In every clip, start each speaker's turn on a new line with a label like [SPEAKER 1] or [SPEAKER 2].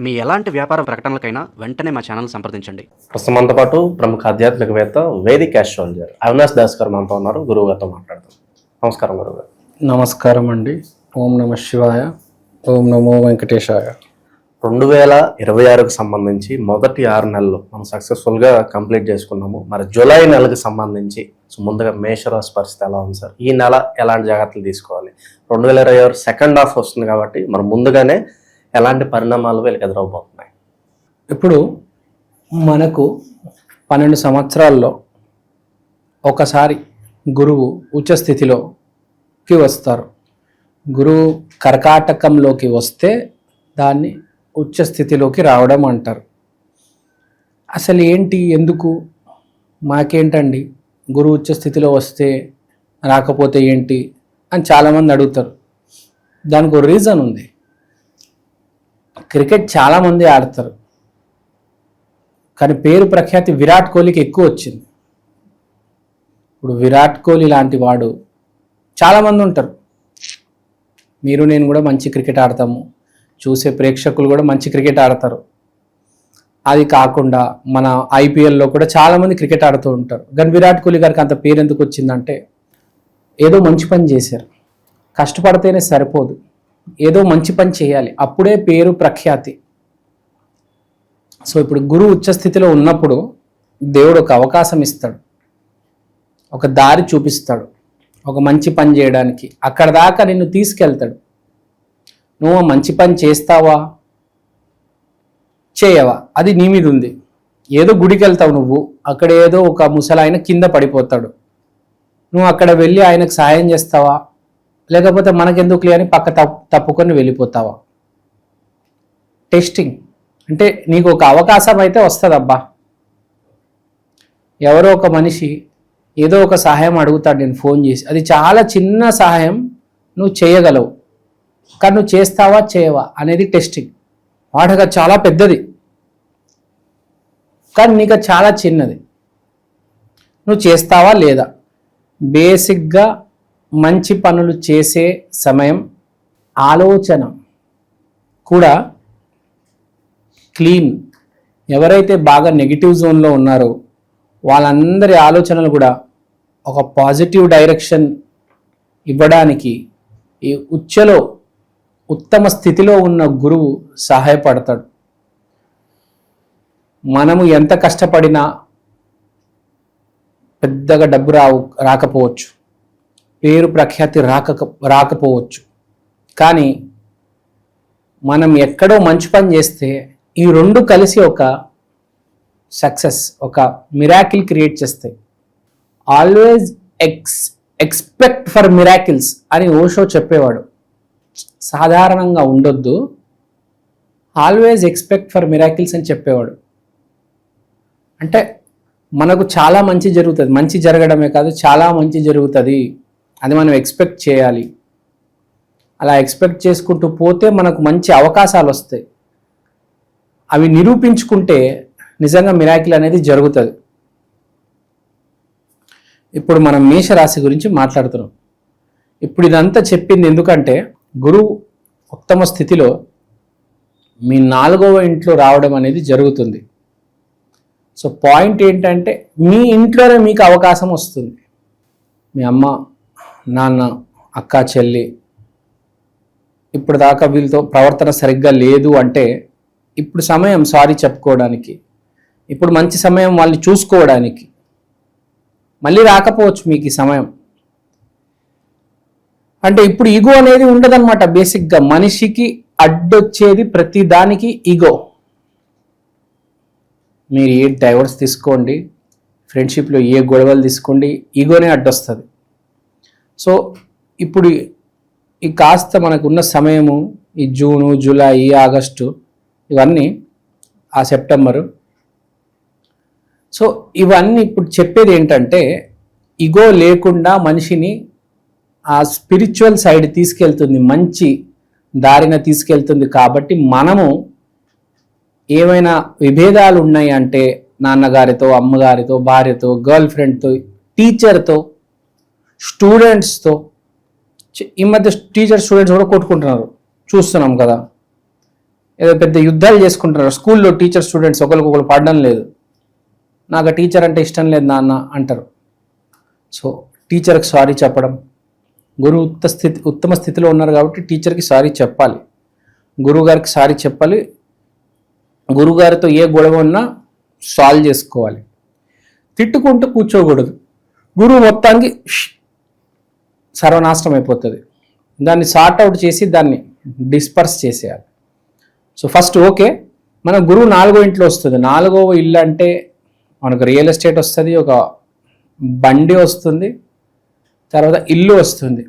[SPEAKER 1] మీ ఎలాంటి వ్యాపార ప్రకటనలకైనా వెంటనే మా ఛానల్ సంప్రదించండి.
[SPEAKER 2] ప్రస్తుతం మనతో పాటు ప్రముఖ ఆధ్యాత్మికవేత్త వేదిక్ ఆస్ట్రాలజర్ అవినాష్ దాస్ గారు మనతో ఉన్నారు. గురువు గారితో మాట్లాడతాం. నమస్కారం గురువు గారు.
[SPEAKER 3] నమస్కారం అండి. ఓం నమ శివాయ, ఓం నమో వెంకటేశాయ.
[SPEAKER 2] 2026కు సంబంధించి మొదటి 6 నెలలు మనం సక్సెస్ఫుల్గా కంప్లీట్ చేసుకున్నాము. మరి జూలై నెలకు సంబంధించి ముందుగా మేషరాశి పరిస్థితి ఎలా ఉంది సార్? ఈ నెల ఎలాంటి జాగ్రత్తలు తీసుకోవాలి? 2026 సెకండ్ హాఫ్ వస్తుంది కాబట్టి మరి ముందుగానే ఎలాంటి పరిణామాలు వీళ్ళకి ఎదురవబోతున్నాయి?
[SPEAKER 3] ఇప్పుడు మనకు 12 సంవత్సరాల్లో ఒకసారి గురువు ఉచ్చ స్థితిలోకి వస్తారు. గురువు కర్కాటకంలోకి వస్తే దాన్ని ఉచ్చ స్థితిలోకి రావడం అంటారు. అసలు ఏంటి, ఎందుకు, మాకేంటండి గురువు ఉచ్చ స్థితిలో వస్తే రాకపోతే ఏంటి అని చాలామంది అడుగుతారు. దానికి ఒక రీజన్ ఉంది. క్రికెట్ చాలామంది ఆడతారు, కానీ పేరు ప్రఖ్యాతి విరాట్ కోహ్లీకి ఎక్కువ వచ్చింది. ఇప్పుడు విరాట్ కోహ్లీ లాంటి వాడు చాలామంది ఉంటారు. మీరు నేను కూడా మంచి క్రికెట్ ఆడతాము, చూసే ప్రేక్షకులు కూడా మంచి క్రికెట్ ఆడతారు. అది కాకుండా మన ఐపీఎల్లో కూడా చాలామంది క్రికెట్ ఆడుతూ ఉంటారు. కానీ విరాట్ కోహ్లీ గారికి అంత పేరు ఎందుకు వచ్చిందంటే ఏదో మంచి పని చేశారు. కష్టపడితేనే సరిపోదు, ఏదో మంచి పని చేయాలి, అప్పుడే పేరు ప్రఖ్యాతి. సో ఇప్పుడు గురువు ఉచ్చస్థితిలో ఉన్నప్పుడు దేవుడు ఒక అవకాశం ఇస్తాడు, ఒక దారి చూపిస్తాడు, ఒక మంచి పని చేయడానికి. అక్కడ దాకా నిన్ను తీసుకెళ్తాడు. నువ్వు మంచి పని చేస్తావా చేయవా అది నీ మీద ఉంది. ఏదో గుడికి వెళ్తావు నువ్వు, అక్కడ ఏదో ఒక ముసలాయన కింద పడిపోతాడు, నువ్వు అక్కడ వెళ్ళి ఆయనకు సాయం చేస్తావా, లేకపోతే మనకెందుకులే అని పక్క తప్పుకొని వెళ్ళిపోతావా? టెస్టింగ్ అంటే నీకు ఒక అవకాశం అయితే వస్తుంది. అబ్బా, ఎవరో ఒక మనిషి ఏదో ఒక సహాయం అడుగుతాడు నేను ఫోన్ చేసి, అది చాలా చిన్న సహాయం నువ్వు చేయగలవు, కానీ నువ్వు చేస్తావా చేయవా అనేది టెస్టింగ్. వాడగా చాలా పెద్దది, కానీ నీకు చాలా చిన్నది. నువ్వు చేస్తావా లేదా? బేసిక్గా మంచి పనులు చేసే సమయం ఆలోచన కూడా క్లీన్. ఎవరైతే బాగా నెగిటివ్ జోన్లో ఉన్నారో వాళ్ళందరి ఆలోచనలు కూడా ఒక పాజిటివ్ డైరెక్షన్ ఇవ్వడానికి ఈ ఉచ్చలో ఉత్తమ స్థితిలో ఉన్న గురువు సహాయపడతాడు. మనము ఎంత కష్టపడినా పెద్దగా డబ్బు రాకపోవచ్చు, పేరు ప్రఖ్యాతి రాకపోవచ్చు, కానీ మనం ఎక్కడో మంచి పని చేస్తే ఈ రెండు కలిసి ఒక సక్సెస్, ఒక మిరాకిల్ క్రియేట్ చేస్తాయి. ఆల్వేజ్ ఎక్స్పెక్ట్ ఫర్ మిరాకిల్స్ అని ఓషో చెప్పేవాడు. సాధారణంగా ఉండొద్దు, ఆల్వేజ్ ఎక్స్పెక్ట్ ఫర్ మిరాకిల్స్ అని చెప్పేవాడు. అంటే మనకు చాలా మంచి జరుగుతుంది, మంచి జరగడమే కాదు చాలా మంచి జరుగుతుంది, అది మనం ఎక్స్పెక్ట్ చేయాలి. అలా ఎక్స్పెక్ట్ చేసుకుంటూ పోతే మనకు మంచి అవకాశాలు వస్తాయి. అవి నిరూపించుకుంటే నిజంగా మిరాకిల్ అనేది జరుగుతుంది. ఇప్పుడు మనం మేషరాశి గురించి మాట్లాడుతున్నాం. ఇప్పుడు ఇదంతా చెప్పింది ఎందుకంటే గురువు ఉత్తమ స్థితిలో మీ 4వ ఇంట్లో రావడం అనేది జరుగుతుంది. సో పాయింట్ ఏంటంటే మీ ఇంట్లోనే మీకు అవకాశం వస్తుంది. మీ అమ్మ, నాన్న, అక్క, చెల్లి ఇప్పుడు దాకా వీళ్ళతో ప్రవర్తన సరిగ్గా లేదు అంటే ఇప్పుడు సమయం సారీ చెప్పుకోవడానికి, ఇప్పుడు మంచి సమయం వాళ్ళని చూసుకోవడానికి. మళ్ళీ రాకపోవచ్చు మీకు ఈ సమయం. అంటే ఇప్పుడు ఈగో అనేది ఉండదన్నమాట. బేసిక్గా మనిషికి అడ్డొచ్చేది ప్రతి దానికి ఈగో. మీరు ఏ డైవర్స్ తీసుకోండి, ఫ్రెండ్షిప్లో ఏ గొడవలు తీసుకోండి, ఈగోనే అడ్డొస్తుంది. సో ఇప్పుడు ఈ కాస్త మనకున్న సమయము ఈ జూను, జూలై, ఆగస్టు, ఇవన్నీ ఆ సెప్టెంబరు. సో ఇవన్నీ ఇప్పుడు చెప్పేది ఏంటంటే ఈగో లేకుండా మనిషిని ఆ స్పిరిచువల్ సైడ్ తీసుకెళ్తుంది, మంచి దారిన తీసుకెళ్తుంది. కాబట్టి మనము ఏమైనా విభేదాలు ఉన్నాయి అంటే నాన్నగారితో, అమ్మగారితో, భార్యతో, గర్ల్ ఫ్రెండ్తో, టీచర్తో, స్టూడెంట్స్తో, ఈ మధ్య టీచర్ స్టూడెంట్స్ కూడా కొట్టుకుంటున్నారు, చూస్తున్నాం కదా. ఏదో పెద్ద యుద్ధాలు చేసుకుంటున్నారు. స్కూల్లో టీచర్ స్టూడెంట్స్ ఒకరికొకరు పడడం లేదు. నాకు ఆ టీచర్ అంటే ఇష్టం లేదు నాన్న అంటారు. సో టీచర్కి సారీ చెప్పడం, గురువు ఉత్తమ స్థితిలో ఉన్నారు కాబట్టి టీచర్కి సారీ చెప్పాలి, గురువు గారికి సారీ చెప్పాలి. గురువుగారితో ఏ గొడవ ఉన్నా సాల్వ్ చేసుకోవాలి. తిట్టుకుంటూ కూర్చోకూడదు. గురువు మొత్తానికి సర్వనాశనం అయిపోతుంది. దాన్ని సార్ట్ అవుట్ చేసి దాన్ని డిస్పర్స్ చేసేయాలి. సో ఫస్ట్ ఓకే, మన గురువు 4వ ఇంట్లో వస్తుంది. 4వ ఇల్లు అంటే మనకు రియల్ ఎస్టేట్ వస్తుంది, ఒక బండి వస్తుంది, తర్వాత ఇల్లు వస్తుంది.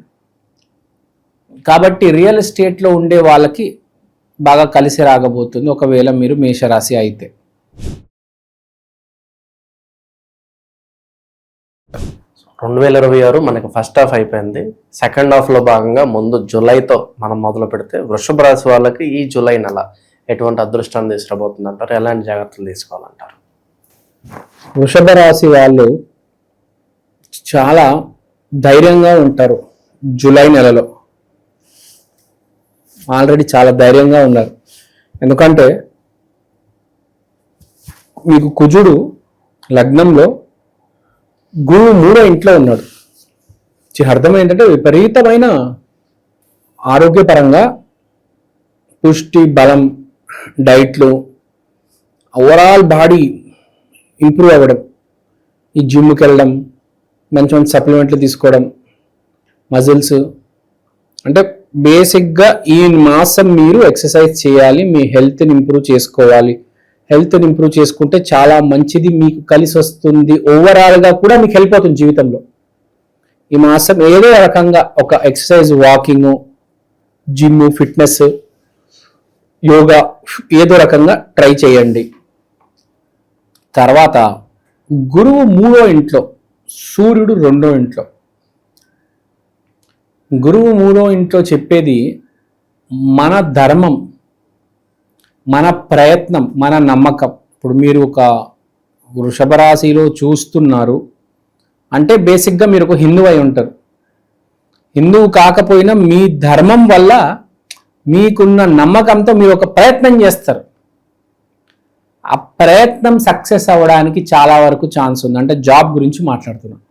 [SPEAKER 3] కాబట్టి రియల్ ఎస్టేట్లో ఉండే వాళ్ళకి బాగా కలిసి రాగబోతుంది ఒకవేళ మీరు మేషరాశి అయితే.
[SPEAKER 2] రెండు 2026 మనకి ఫస్ట్ హాఫ్ అయిపోయింది. సెకండ్ హాఫ్లో భాగంగా ముందు జూలైతో మనం మొదలు పెడితే వృషభ రాశి వాళ్ళకి ఈ జూలై నెల ఎటువంటి అదృష్టాన్ని తీసుకురాబోతుంది అంటారు? ఎలాంటి జాగ్రత్తలు తీసుకోవాలంటారు?
[SPEAKER 3] వృషభ రాశి వాళ్ళు చాలా ధైర్యంగా ఉంటారు. జూలై నెలలో ఆల్రెడీ చాలా ధైర్యంగా ఉన్నారు. ఎందుకంటే మీకు కుజుడు లగ్నంలో, గురువు 3వ ఇంట్లో ఉన్నాడు. అర్థం ఏంటంటే విపరీతమైన ఆరోగ్యపరంగా పుష్టి, బలం, డైట్లు, ఓవరాల్ బాడీ ఇంప్రూవ్ అవ్వడం, ఈ జిమ్కి వెళ్ళడం, మంచి మంచి సప్లిమెంట్లు తీసుకోవడం, మజిల్స్, అంటే బేసిక్గా ఈ మాసం మీరు ఎక్సర్సైజ్ చేయాలి, మీ హెల్త్ని ఇంప్రూవ్ చేసుకోవాలి. హెల్త్ని ఇంప్రూవ్ చేసుకుంటే చాలా మంచిది, మీకు కలిసి వస్తుంది. ఓవరాల్గా కూడా మీకు హెల్ప్ అవుతుంది జీవితంలో. ఈ మాసం ఏదో రకంగా ఒక exercise, walking, gym, fitness, yoga ఏదో రకంగా ట్రై చేయండి. తర్వాత గురువు 3వ ఇంట్లో, సూర్యుడు 2వ ఇంట్లో. గురువు 3వ ఇంట్లో చెప్పేది మన ధర్మం, మన ప్రయత్నం, మన నమ్మకం. ఇప్పుడు మీరు ఒక వృషభ రాశిలో చూస్తున్నారు అంటే బేసిక్గా మీరు ఒక హిందువు అయి ఉంటారు. హిందువు కాకపోయినా మీ ధర్మం వల్ల మీకున్న నమ్మకంతో మీరు ఒక ప్రయత్నం చేస్తారు. ఆ ప్రయత్నం సక్సెస్ అవ్వడానికి చాలా వరకు ఛాన్స్ ఉంది. అంటే జాబ్ గురించి మాట్లాడుతున్నాను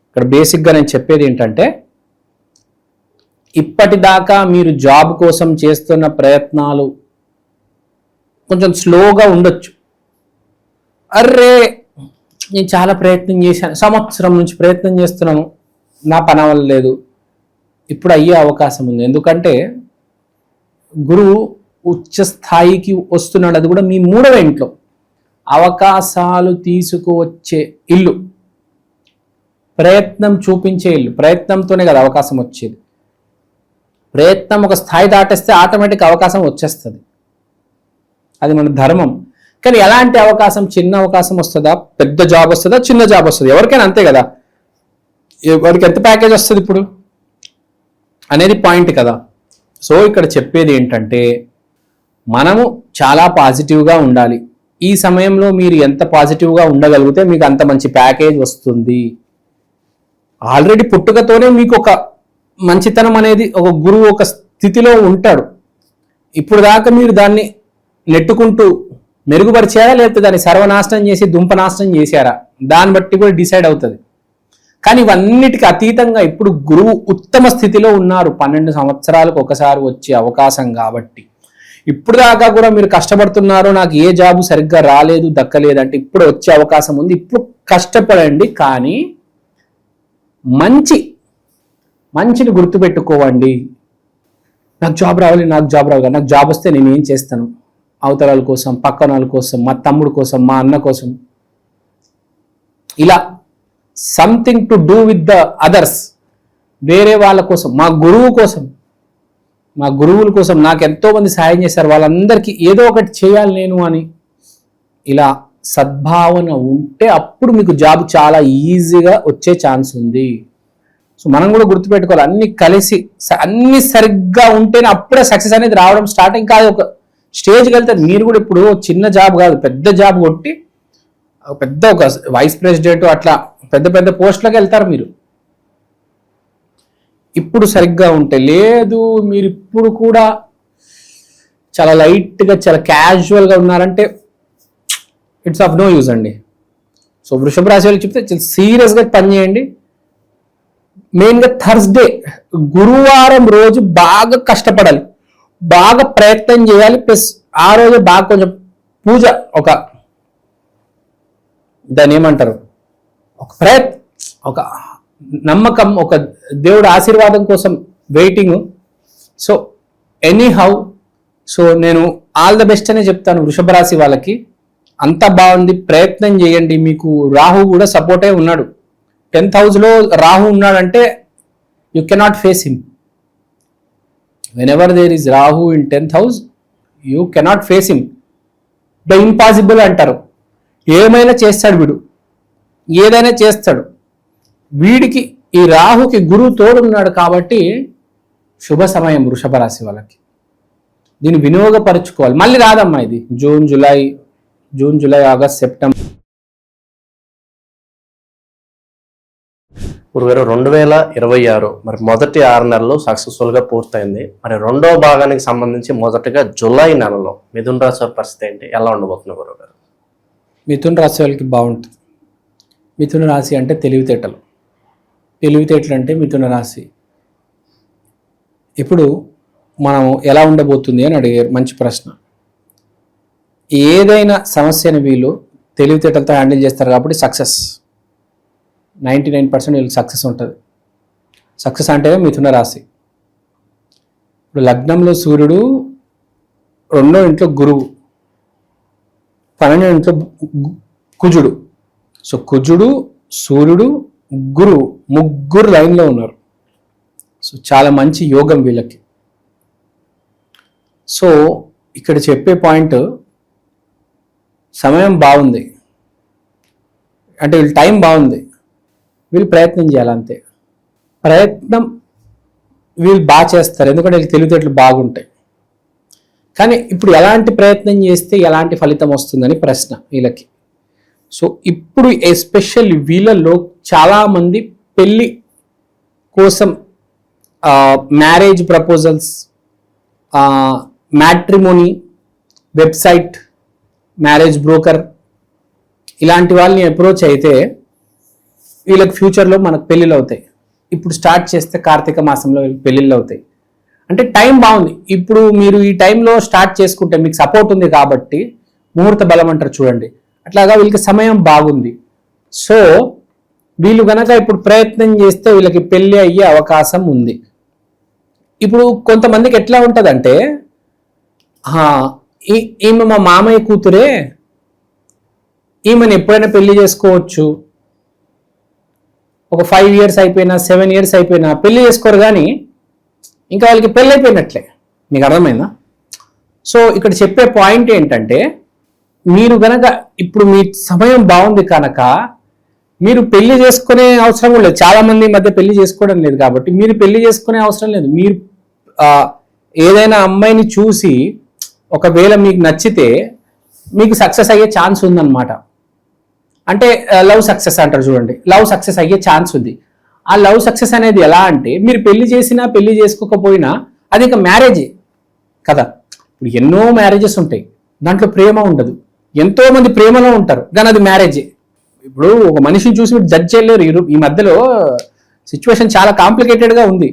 [SPEAKER 3] ఇక్కడ. బేసిక్గా నేను చెప్పేది ఏంటంటే, ఇప్పటిదాకా మీరు జాబ్ కోసం చేస్తున్న ప్రయత్నాలు కొంచెం స్లోగా ఉండొచ్చు. అర్రే నేను చాలా ప్రయత్నం చేశాను, సంవత్సరం నుంచి ప్రయత్నం చేస్తున్నాను, నా పని అవ్వలేదు, ఇప్పుడు అయ్యే అవకాశం ఉంది. ఎందుకంటే గురువు ఉచ్చ స్థాయికి వస్తున్నాడు. అది కూడా మీ 3వ ఇంట్లో. అవకాశాలు తీసుకువచ్చే ఇల్లు, ప్రయత్నం చూపించే ఇల్లు. ప్రయత్నంతోనే కదా అవకాశం వచ్చేది. ప్రయత్నం ఒక స్థాయి దాటేస్తే ఆటోమేటిక్ అవకాశం వచ్చేస్తుంది. అది మన ధర్మం. కానీ ఎలాంటి అవకాశం? చిన్న అవకాశం వస్తుందా, పెద్ద జాబ్ వస్తుందా, చిన్న జాబ్ వస్తుంది? ఎవరికైనా అంతే కదా. వాడికి ఎంత ప్యాకేజ్ వస్తుంది ఇప్పుడు అనేది పాయింట్ కదా. సో ఇక్కడ చెప్పేది ఏంటంటే, మనము చాలా పాజిటివ్గా ఉండాలి. ఈ సమయంలో మీరు ఎంత పాజిటివ్గా ఉండగలిగితే మీకు అంత మంచి ప్యాకేజ్ వస్తుంది. ఆల్రెడీ పుట్టుకతోనే మీకు ఒక మంచితనం అనేది, ఒక గురువు ఒక స్థితిలో ఉంటాడు. ఇప్పుడు దాకా మీరు దాన్ని నెట్టుకుంటూ మెరుగుపరిచారా, లేకపోతే దాన్ని సర్వనాశనం చేసి దుంపనాశనం చేశారా, దాన్ని బట్టి కూడా డిసైడ్ అవుతుంది. కానీ ఇవన్నిటికీ అతీతంగా ఇప్పుడు గురువు ఉత్తమ స్థితిలో ఉన్నారు. 12 సంవత్సరాలకు ఒకసారి వచ్చే అవకాశం కాబట్టి ఇప్పుడు దాకా కూడా మీరు కష్టపడుతున్నారు, నాకు ఏ జాబు సరిగ్గా రాలేదు, దక్కలేదంటే ఇప్పుడు వచ్చే అవకాశం ఉంది. ఇప్పుడు కష్టపడండి, కానీ మంచిని గుర్తుపెట్టుకోవండి. నాకు జాబ్ రావాలి, నాకు జాబ్ రావాలి, నాకు జాబ్ వస్తే నేను ఏం చేస్తాను? అవతరాల కోసం, పక్కన వాళ్ళ కోసం, మా తమ్ముడు కోసం, మా అన్న కోసం, ఇలా something to do with the others, వేరే వాళ్ళ కోసం, మా గురువు కోసం, మా గురువుల కోసం నాకు ఎంతో మంది సాయం చేశారు, వాళ్ళందరికీ ఏదో ఒకటి చేయాలి నేను అని, ఇలా సద్భావన ఉంటే అప్పుడు మీకు జాబ్ చాలా ఈజీగా వచ్చే ఛాన్స్ ఉంది. సో మనం కూడా గుర్తుపెట్టుకోవాలి, అన్ని కలిసి అన్ని సరిగ్గా ఉంటేనే అప్పుడే సక్సెస్ అనేది రావడం స్టార్టింగ్. కాదు, ఒక స్టేజ్కి వెళ్తే మీరు కూడా ఇప్పుడు చిన్న జాబ్ కాదు, పెద్ద జాబ్ కొట్టి పెద్ద ఒక వైస్ ప్రెసిడెంట్ అట్లా పెద్ద పెద్ద పోస్టులకు వెళ్తారు మీరు. ఇప్పుడు సరిగ్గా ఉంటే. లేదు మీరు ఇప్పుడు కూడా చాలా లైట్గా చాలా క్యాజువల్గా ఉన్నారంటే ఇట్స్ ఆఫ్ నో యూజ్ అండి. సో వృషభ రాశి వాళ్ళకి చెప్తే చాలా సీరియస్గా పని చేయండి. మెయిన్గా థర్స్డే గురువారం రోజు బాగా కష్టపడాలి, బాగా ప్రయత్నం చేయాలి. ప్లస్ ఆ రోజు బాగా కొంచెం పూజ, ఒక దాన్ని ఏమంటారు, ఒక నమ్మకం, ఒక దేవుడు ఆశీర్వాదం కోసం waiting. So any how, so నేను ఆల్ ద బెస్ట్ అనే చెప్తాను వృషభ రాశి వాళ్ళకి. అంతా బాగుంది, ప్రయత్నం చేయండి. మీకు రాహు కూడా సపోర్టే ఉన్నాడు. 10th హౌస్లో రాహు ఉన్నాడంటే you cannot face him. Whenever there is Rahu in 10th house you cannot face him. The impossible అంటారు. ఏమైనా చేస్తాడు వీడు, ఏదైనా చేస్తాడు. వీడికి ఈ రాహుకి గురువు తోడున్నాడు కాబట్టి శుభ సమయం వృషభ రాశి వాళ్ళకి. దీన్ని వినియోగపరచుకోవాలి. మళ్ళీ రాదమ్మా ఇది జూన్ జూలై ఆగస్ట్ సెప్టెంబర్.
[SPEAKER 2] గురుగారు 2026 మరి మొదటి 6 నెలలు సక్సెస్ఫుల్గా పూర్తయింది. మరి రెండో భాగానికి సంబంధించి మొదటగా జూలై నెలలో మిథున రాశి వారి పరిస్థితి ఏంటి, ఎలా ఉండబోతుంది గురుగారు?
[SPEAKER 3] మిథున రాశి వాళ్ళకి బాగుంటుంది. మిథున రాశి అంటే తెలివితేటలు అంటే మిథున రాశి. ఇప్పుడు మనం ఎలా ఉండబోతుంది అని అడిగారు, మంచి ప్రశ్న. ఏదైనా సమస్యని వీళ్ళు తెలివితేటలతో హ్యాండిల్ చేస్తారు కాబట్టి 99% వీళ్ళకి సక్సెస్ ఉంటుంది. సక్సెస్ అంటే మిథున రాశి. ఇప్పుడు లగ్నంలో సూర్యుడు, 2వ ఇంట్లో గురువు, 12వ ఇంట్లో కుజుడు. సో కుజుడు, సూర్యుడు, గురువు ముగ్గురు లైన్లో ఉన్నారు. సో చాలా మంచి యోగం వీళ్ళకి. సో ఇక్కడ చెప్పే పాయింట్, సమయం బాగుంది అంటే వీళ్ళు టైం బాగుంది, వీళ్ళు ప్రయత్నం చేయాలి అంతే. ప్రయత్నం వీళ్ళు బాగా చేస్తారు ఎందుకంటే వీళ్ళు తెలివితేటలు బాగుంటాయి. కానీ ఇప్పుడు ఎలాంటి ప్రయత్నం చేస్తే ఎలాంటి ఫలితం వస్తుందని ప్రశ్న వీళ్ళకి. సో ఇప్పుడు ఎస్పెషల్లీ వీళ్ళలో చాలామంది పెళ్ళి కోసం marriage proposals, matrimony website, marriage broker ఇలాంటి వాళ్ళని అప్రోచ్ అయితే వీళ్ళకి ఫ్యూచర్లో మనకు పెళ్ళిళ్ళు అవుతాయి. ఇప్పుడు స్టార్ట్ చేస్తే కార్తీక మాసంలో పెళ్ళిళ్ళు అవుతాయి. అంటే టైం బాగుంది. ఇప్పుడు మీరు ఈ టైంలో స్టార్ట్ చేసుకుంటే మీకు సపోర్ట్ ఉంది కాబట్టి ముహూర్త బలం అంటారు చూడండి, అట్లాగా వీళ్ళకి సమయం బాగుంది. సో వీళ్ళు గనక ఇప్పుడు ప్రయత్నం చేస్తే వీళ్ళకి పెళ్ళి అయ్యే అవకాశం ఉంది. ఇప్పుడు కొంతమందికి ఎట్లా ఉంటుందంటే, ఈమె మా మామయ్య కూతురే, ఈమెను ఎప్పుడైనా పెళ్లి చేసుకోవచ్చు, ఒక 5 years అయిపోయినా 7 years అయిపోయినా పెళ్లి చేసుకోరు, కానీ ఇంకా వాళ్ళకి పెళ్ళి అయిపోయినట్లే. మీకు అర్థమైందా? సో ఇక్కడ చెప్పే పాయింట్ ఏంటంటే, మీరు గనక ఇప్పుడు మీ సమయం బాగుంది కనుక మీరు పెళ్లి చేసుకునే అవసరం కూడా లేదు. చాలా మంది ఈ మధ్య పెళ్లి చేసుకోవడం లేదు కాబట్టి మీరు పెళ్లి చేసుకునే అవసరం లేదు. మీరు ఏదైనా అమ్మాయిని చూసి ఒకవేళ మీకు నచ్చితే మీకు సక్సెస్ అయ్యే ఛాన్స్ ఉందన్నమాట. అంటే లవ్ సక్సెస్ అంటారు చూడండి, లవ్ సక్సెస్ అయ్యే ఛాన్స్ ఉంది. ఆ లవ్ సక్సెస్ అనేది ఎలా అంటే, మీరు పెళ్లి చేసినా పెళ్లి చేసుకోకపోయినా అది ఇక మ్యారేజే కదా. ఇప్పుడు ఎన్నో మ్యారేజెస్ ఉంటాయి, దాంట్లో ప్రేమ ఉండదు. ఎంతో మంది ప్రేమలో ఉంటారు కానీ అది మ్యారేజే. ఇప్పుడు ఒక మనిషిని చూసి మీరు జడ్జ్ చేయలేరు. ఈ మధ్యలో సిచ్యువేషన్ చాలా కాంప్లికేటెడ్గా ఉంది.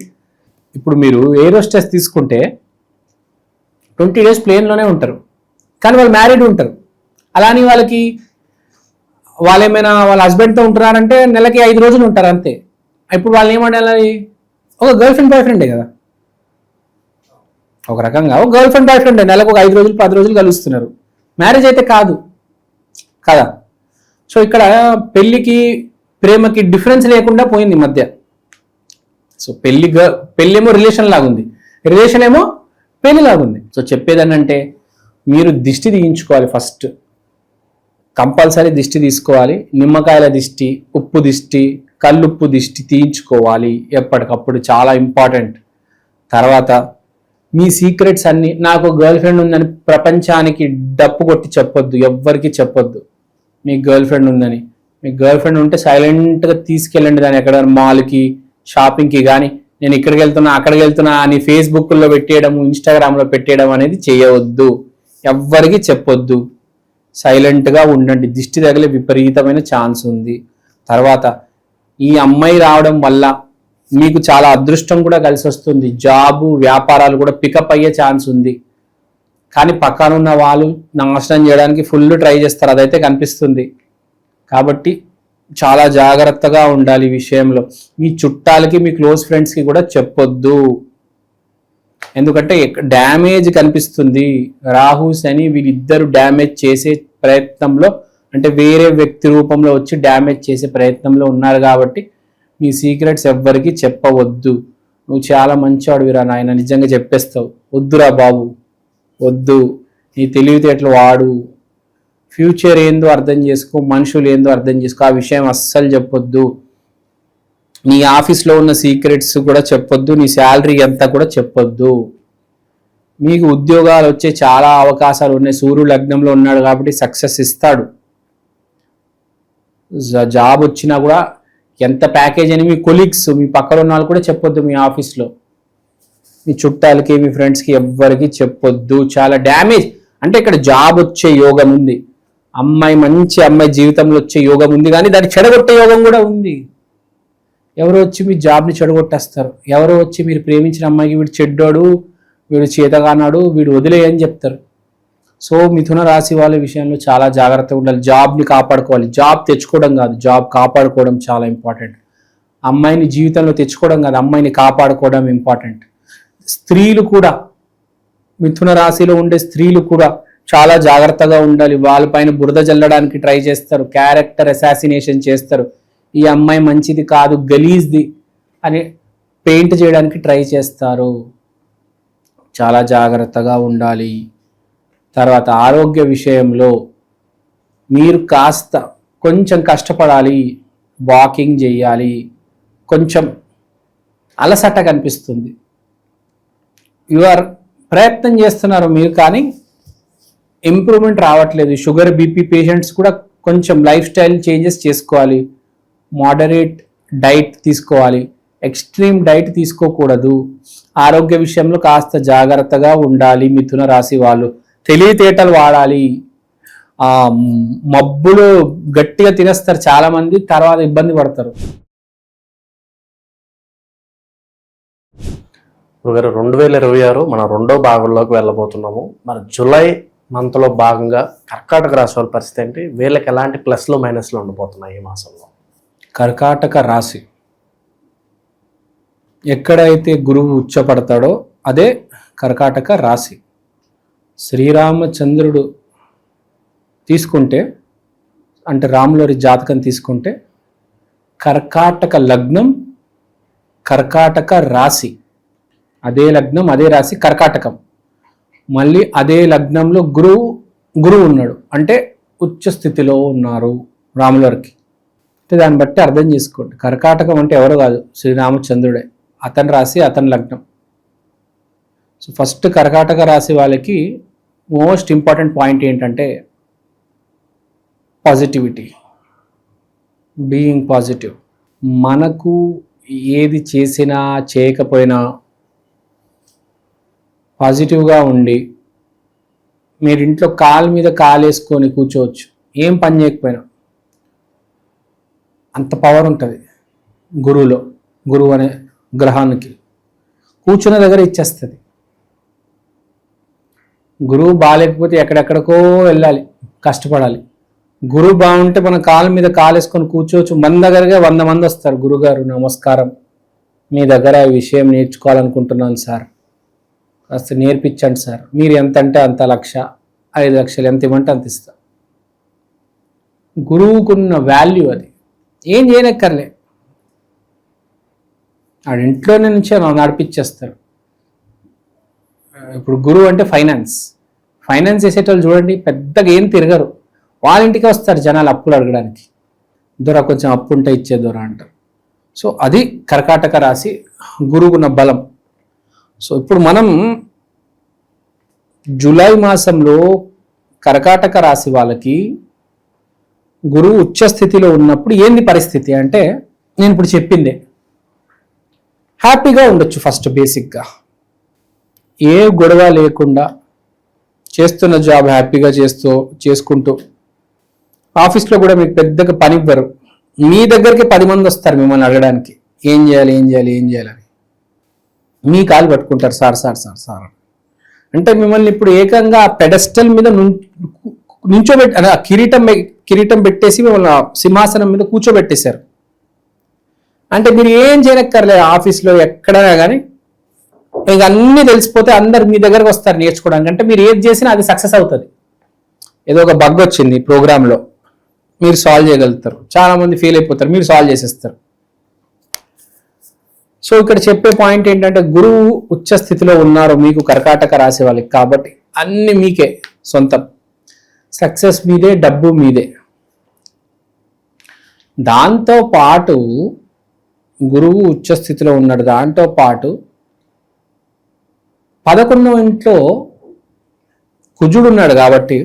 [SPEAKER 3] ఇప్పుడు మీరు ఏరోస్టెస్ తీసుకుంటే 20 days ప్లేన్లోనే ఉంటారు కానీ వాళ్ళు మ్యారీడ్ ఉంటారు. అలానే వాళ్ళేమైనా వాళ్ళ హస్బెండ్తో ఉంటున్నారంటే నెలకి 5 రోజులు ఉంటారు అంతే. ఇప్పుడు వాళ్ళు ఏమంటారు, ఒక గర్ల్ ఫ్రెండ్ బాయ్ ఫ్రెండే కదా, ఒక రకంగా ఒక గర్ల్ ఫ్రెండ్ బాయ్ ఫ్రెండ్ నెలకు ఒక 5 రోజులు 10 రోజులు కలుస్తున్నారు. మ్యారేజ్ అయితే కాదు కదా. సో ఇక్కడ పెళ్లికి ప్రేమకి డిఫరెన్స్ లేకుండా పోయింది ఈ మధ్య. సో పెళ్ళేమో రిలేషన్ లాగుంది, రిలేషన్ ఏమో పెళ్లి లాగుంది. సో చెప్పేదనంటే మీరు దిష్టి తీయించుకోవాలి. ఫస్ట్ కంపల్సరీ దిష్టి తీసుకోవాలి. నిమ్మకాయల దిష్టి, ఉప్పు దిష్టి, కల్లుప్పు దిష్టి తీయించుకోవాలి ఎప్పటికప్పుడు, చాలా ఇంపార్టెంట్. తర్వాత మీ సీక్రెట్స్ అన్ని, నాకు గర్ల్ ఫ్రెండ్ ఉందని ప్రపంచానికి డప్పు కొట్టి చెప్పొద్దు, ఎవ్వరికి చెప్పొద్దు మీకు గర్ల్ ఫ్రెండ్ ఉందని. మీకు గర్ల్ ఫ్రెండ్ ఉంటే సైలెంట్గా తీసుకెళ్ళండి దాన్ని ఎక్కడ మాల్కి, షాపింగ్కి కానీ నేను ఇక్కడికి వెళ్తున్నా అక్కడికి వెళ్తున్నా అని ఫేస్బుక్లో పెట్టేయడం, ఇన్స్టాగ్రామ్లో పెట్టేయడం అనేది చేయవద్దు. ఎవ్వరికి చెప్పొద్దు. సైలెంట్గా ఉండండి. దిష్టి తగిలే విపరీతమైన ఛాన్స్ ఉంది. తర్వాత ఈ అమ్మాయి రావడం వల్ల మీకు చాలా అదృష్టం కూడా కలిసి వస్తుంది. జాబు, వ్యాపారాలు కూడా పికప్ అయ్యే ఛాన్స్ ఉంది. కానీ పక్కన ఉన్న వాళ్ళు నాశనం చేయడానికి ఫుల్ ట్రై చేస్తారు, అదైతే కనిపిస్తుంది. కాబట్టి చాలా జాగ్రత్తగా ఉండాలి ఈ విషయంలో. మీ చుట్టాలకి, మీ క్లోజ్ ఫ్రెండ్స్కి కూడా చెప్పొద్దు. ఎందుకంటే డ్యామేజ్ కనిపిస్తుంది. రాహు, శని వీళ్ళిద్దరు డ్యామేజ్ చేసే ప్రయత్నంలో, అంటే వేరే వ్యక్తి రూపంలో వచ్చి డ్యామేజ్ చేసే ప్రయత్నంలో ఉన్నారు. కాబట్టి మీ సీక్రెట్స్ ఎవ్వరికి చెప్పవద్దు. నువ్వు చాలా మంచివాడువిరా నాయన, నిజంగా చెప్పేస్తావు. వద్దురా బాబు, వద్దు. నీ తెలివితేటలు వాడు. ఫ్యూచర్ ఏందో అర్థం చేసుకో, మనుషులు ఏందో అర్థం చేసుకో. ఆ విషయం అస్సలు చెప్పొద్దు. నీ ఆఫీస్లో ఉన్న సీక్రెట్స్ కూడా చెప్పొద్దు. నీ శాలరీ ఎంత కూడా చెప్పొద్దు. మీకు ఉద్యోగాలు వచ్చే చాలా అవకాశాలు ఉన్నాయి. సూర్యుడు లగ్నంలో ఉన్నాడు కాబట్టి సక్సెస్ ఇస్తాడు. జాబ్ వచ్చినా కూడా ఎంత ప్యాకేజ్ అని మీ కొలీగ్స్, మీ పక్కన ఉన్న వాళ్ళు కూడా చెప్పొద్దు. మీ ఆఫీస్లో మీ చుట్టాలకి, మీ ఫ్రెండ్స్కి ఎవ్వరికి చెప్పొద్దు. చాలా డ్యామేజ్. అంటే ఇక్కడ జాబ్ వచ్చే యోగం ఉంది, అమ్మాయి మంచి అమ్మాయి జీవితంలో వచ్చే యోగం ఉంది, కానీ దాన్ని చెడగొట్టే యోగం కూడా ఉంది. ఎవరో వచ్చి మీ జాబ్ని చెడగొట్టేస్తారు. ఎవరో వచ్చి మీరు ప్రేమించిన అమ్మాయికి వీడు చెడ్డాడు, వీడు చేతగానాడు, వీడు వదిలేయని చెప్తారు. సో మిథున రాశి వాళ్ళ విషయంలో చాలా జాగ్రత్తగా ఉండాలి. జాబ్ని కాపాడుకోవాలి. జాబ్ తెచ్చుకోవడం కాదు, జాబ్ కాపాడుకోవడం చాలా ఇంపార్టెంట్. అమ్మాయిని జీవితంలో తెచ్చుకోవడం కాదు, అమ్మాయిని కాపాడుకోవడం ఇంపార్టెంట్. స్త్రీలు కూడా, మిథున రాశిలో ఉండే స్త్రీలు కూడా చాలా జాగ్రత్తగా ఉండాలి. వాళ్ళపైన బురద జల్లడానికి ట్రై చేస్తారు, క్యారెక్టర్ అసాసినేషన్ చేస్తారు. ఈ అమ్మాయి మంచిది కాదు, గలీజ్ది అని పెయింట్ చేయడానికి ట్రై చేస్తారు. చాలా జాగ్రత్తగా ఉండాలి. తర్వాత ఆరోగ్య విషయంలో మీరు కాస్త కొంచెం కష్టపడాలి, వాకింగ్ చేయాలి. కొంచెం అలసట కనిపిస్తుంది. ప్రయత్నం చేస్తున్నారు మీరు, కానీ ఇంప్రూవ్మెంట్ రావట్లేదు. షుగర్, బీపీ పేషెంట్స్ కూడా కొంచెం లైఫ్ స్టైల్ చేంజెస్ చేసుకోవాలి. మోడరేట్ డైట్ తీసుకోవాలి, ఎక్స్ట్రీమ్ డైట్ తీసుకోకూడదు. ఆరోగ్య విషయంలో కాస్త జాగ్రత్తగా ఉండాలి. మిథున రాశి వాళ్ళు తెలివితేటలు వాడాలి. మబ్బులు గట్టిగా తినేస్తారు చాలామంది, తర్వాత ఇబ్బంది పడతారు.
[SPEAKER 2] గురుగారు 2026 మన రెండో భాగంలోకి వెళ్ళబోతున్నాము. మన జూలై మంత్లో భాగంగా కర్కాటక రాశి వాళ్ళ పరిస్థితి ఏంటి? వీళ్ళకి ఎలాంటి ప్లస్లు మైనస్లు ఉండబోతున్నాయి ఈ మాసంలో?
[SPEAKER 3] కర్కాటక రాశి ఎక్కడైతే గురువు ఉచ్చపడతాడో అదే కర్కాటక రాశి. శ్రీరామచంద్రుడు తీసుకుంటే, అంటే రాములవారి జాతకం తీసుకుంటే, కర్కాటక లగ్నం, కర్కాటక రాశి, అదే లగ్నం అదే రాశి కర్కాటకం. మళ్ళీ అదే లగ్నంలో గురువు ఉన్నాడు, అంటే ఉచ్చ స్థితిలో ఉన్నారు రాములవారికి. అంటే దాన్ని బట్టి అర్థం చేసుకోండి. కర్కాటకం అంటే ఎవరు కాదు, శ్రీరామచంద్రుడే. అతని రాశి, అతని లగ్నం. సో ఫస్ట్ కర్కాటక రాశి వాళ్ళకి మోస్ట్ ఇంపార్టెంట్ పాయింట్ ఏంటంటే పాజిటివిటీ, బీయింగ్ పాజిటివ్. మనకు ఏది చేసినా చేయకపోయినా పాజిటివ్గా ఉండి, మీరు ఇంట్లో కాలు మీద కాలు వేసుకొని కూర్చోవచ్చు, ఏం పని చేయకపోయినా. అంత పవర్ ఉంటుంది గురువులో. గురువు అనే గ్రహానికి కూర్చున్న దగ్గర ఇచ్చేస్తుంది. గురువు బాగాలేకపోతే ఎక్కడెక్కడికో వెళ్ళాలి, కష్టపడాలి. గురువు బాగుంటే మన కాలు మీద కాలు వేసుకొని కూర్చోవచ్చు. మన దగ్గరగా 100 మంది వస్తారు. గురుగారు నమస్కారం, మీ దగ్గర ఈ విషయం నేర్చుకోవాలనుకుంటున్నాను సార్, కాస్త నేర్పించండి సార్. మీరు ఎంత అంటే అంత, 1,00,000, 5 లక్షలు, ఎంత ఇవ్వమంటే అంత ఇస్తా. గురువుకున్న వాల్యూ అది. ఏం చేయనక్కర్లే, ఆడ ఇంట్లోనే నుంచే నడిపించేస్తారు. ఇప్పుడు గురువు అంటే ఫైనాన్స్ చేసేటోళ్ళు చూడండి, పెద్దగా ఏం తిరగరు. వాళ్ళ ఇంటికి వస్తారు జనాలు అప్పులు అడగడానికి. దొర కొంచెం అప్పు ఉంటే ఇచ్చే దొర అంటారు. సో అది కర్కాటక రాశి గురువుకున్న బలం. సో ఇప్పుడు మనం జూలై మాసంలో కర్కాటక రాశి వాళ్ళకి గురువు ఉచ్చ స్థితిలో ఉన్నప్పుడు ఏంది పరిస్థితి అంటే, నేను ఇప్పుడు చెప్పిందే. హ్యాపీగా ఉండొచ్చు. ఫస్ట్ బేసిక్గా ఏ గొడవ లేకుండా చేస్తున్న జాబ్ హ్యాపీగా చేసుకుంటూ ఆఫీస్లో కూడా మీకు పెద్దగా పని ఇవ్వరు. మీ దగ్గరికి 10 మంది వస్తారు మిమ్మల్ని అడగడానికి ఏం చేయాలని. మీ కాలు పట్టుకుంటారు, సార్. అంటే మిమ్మల్ని ఇప్పుడు ఏకంగా పెడస్టల్ మీద నుంచోబెట్టి కిరీటం పెట్టేసి మిమ్మల్ని సింహాసనం మీద కూర్చోబెట్టేశారు. అంటే మీరు ఏం చేయనక్కర్లేదు. ఆఫీస్లో ఎక్కడైనా కానీ ఇక అన్నీ తెలిసిపోతే అందరు మీ దగ్గరకు వస్తారు నేర్చుకోవడానికి. అంటే మీరు ఏది చేసినా అది సక్సెస్ అవుతుంది. ఏదో ఒక బగ్ వచ్చింది ప్రోగ్రాంలో, మీరు సాల్వ్ చేయగలుగుతారు. చాలా మంది ఫెయిల్ అయిపోతారు, మీరు సాల్వ్ చేసేస్తారు. సో ఇక్కడ చెప్పే పాయింట్ ఏంటంటే గురువు ఉచ్చ స్థితిలో ఉన్నారు మీకు కర్కాటక రాశి వాళ్ళకి, కాబట్టి అన్ని మీకే సొంతం. సక్సెస్ మీదే, డబ్బు మీదే. దాంతో పాటు గురువు ఉచ్చ స్థితిలో ఉన్నాడు. దాంతో పాటు 11వ ఇంట్లో కుజుడు ఉన్నాడు కాబట్టి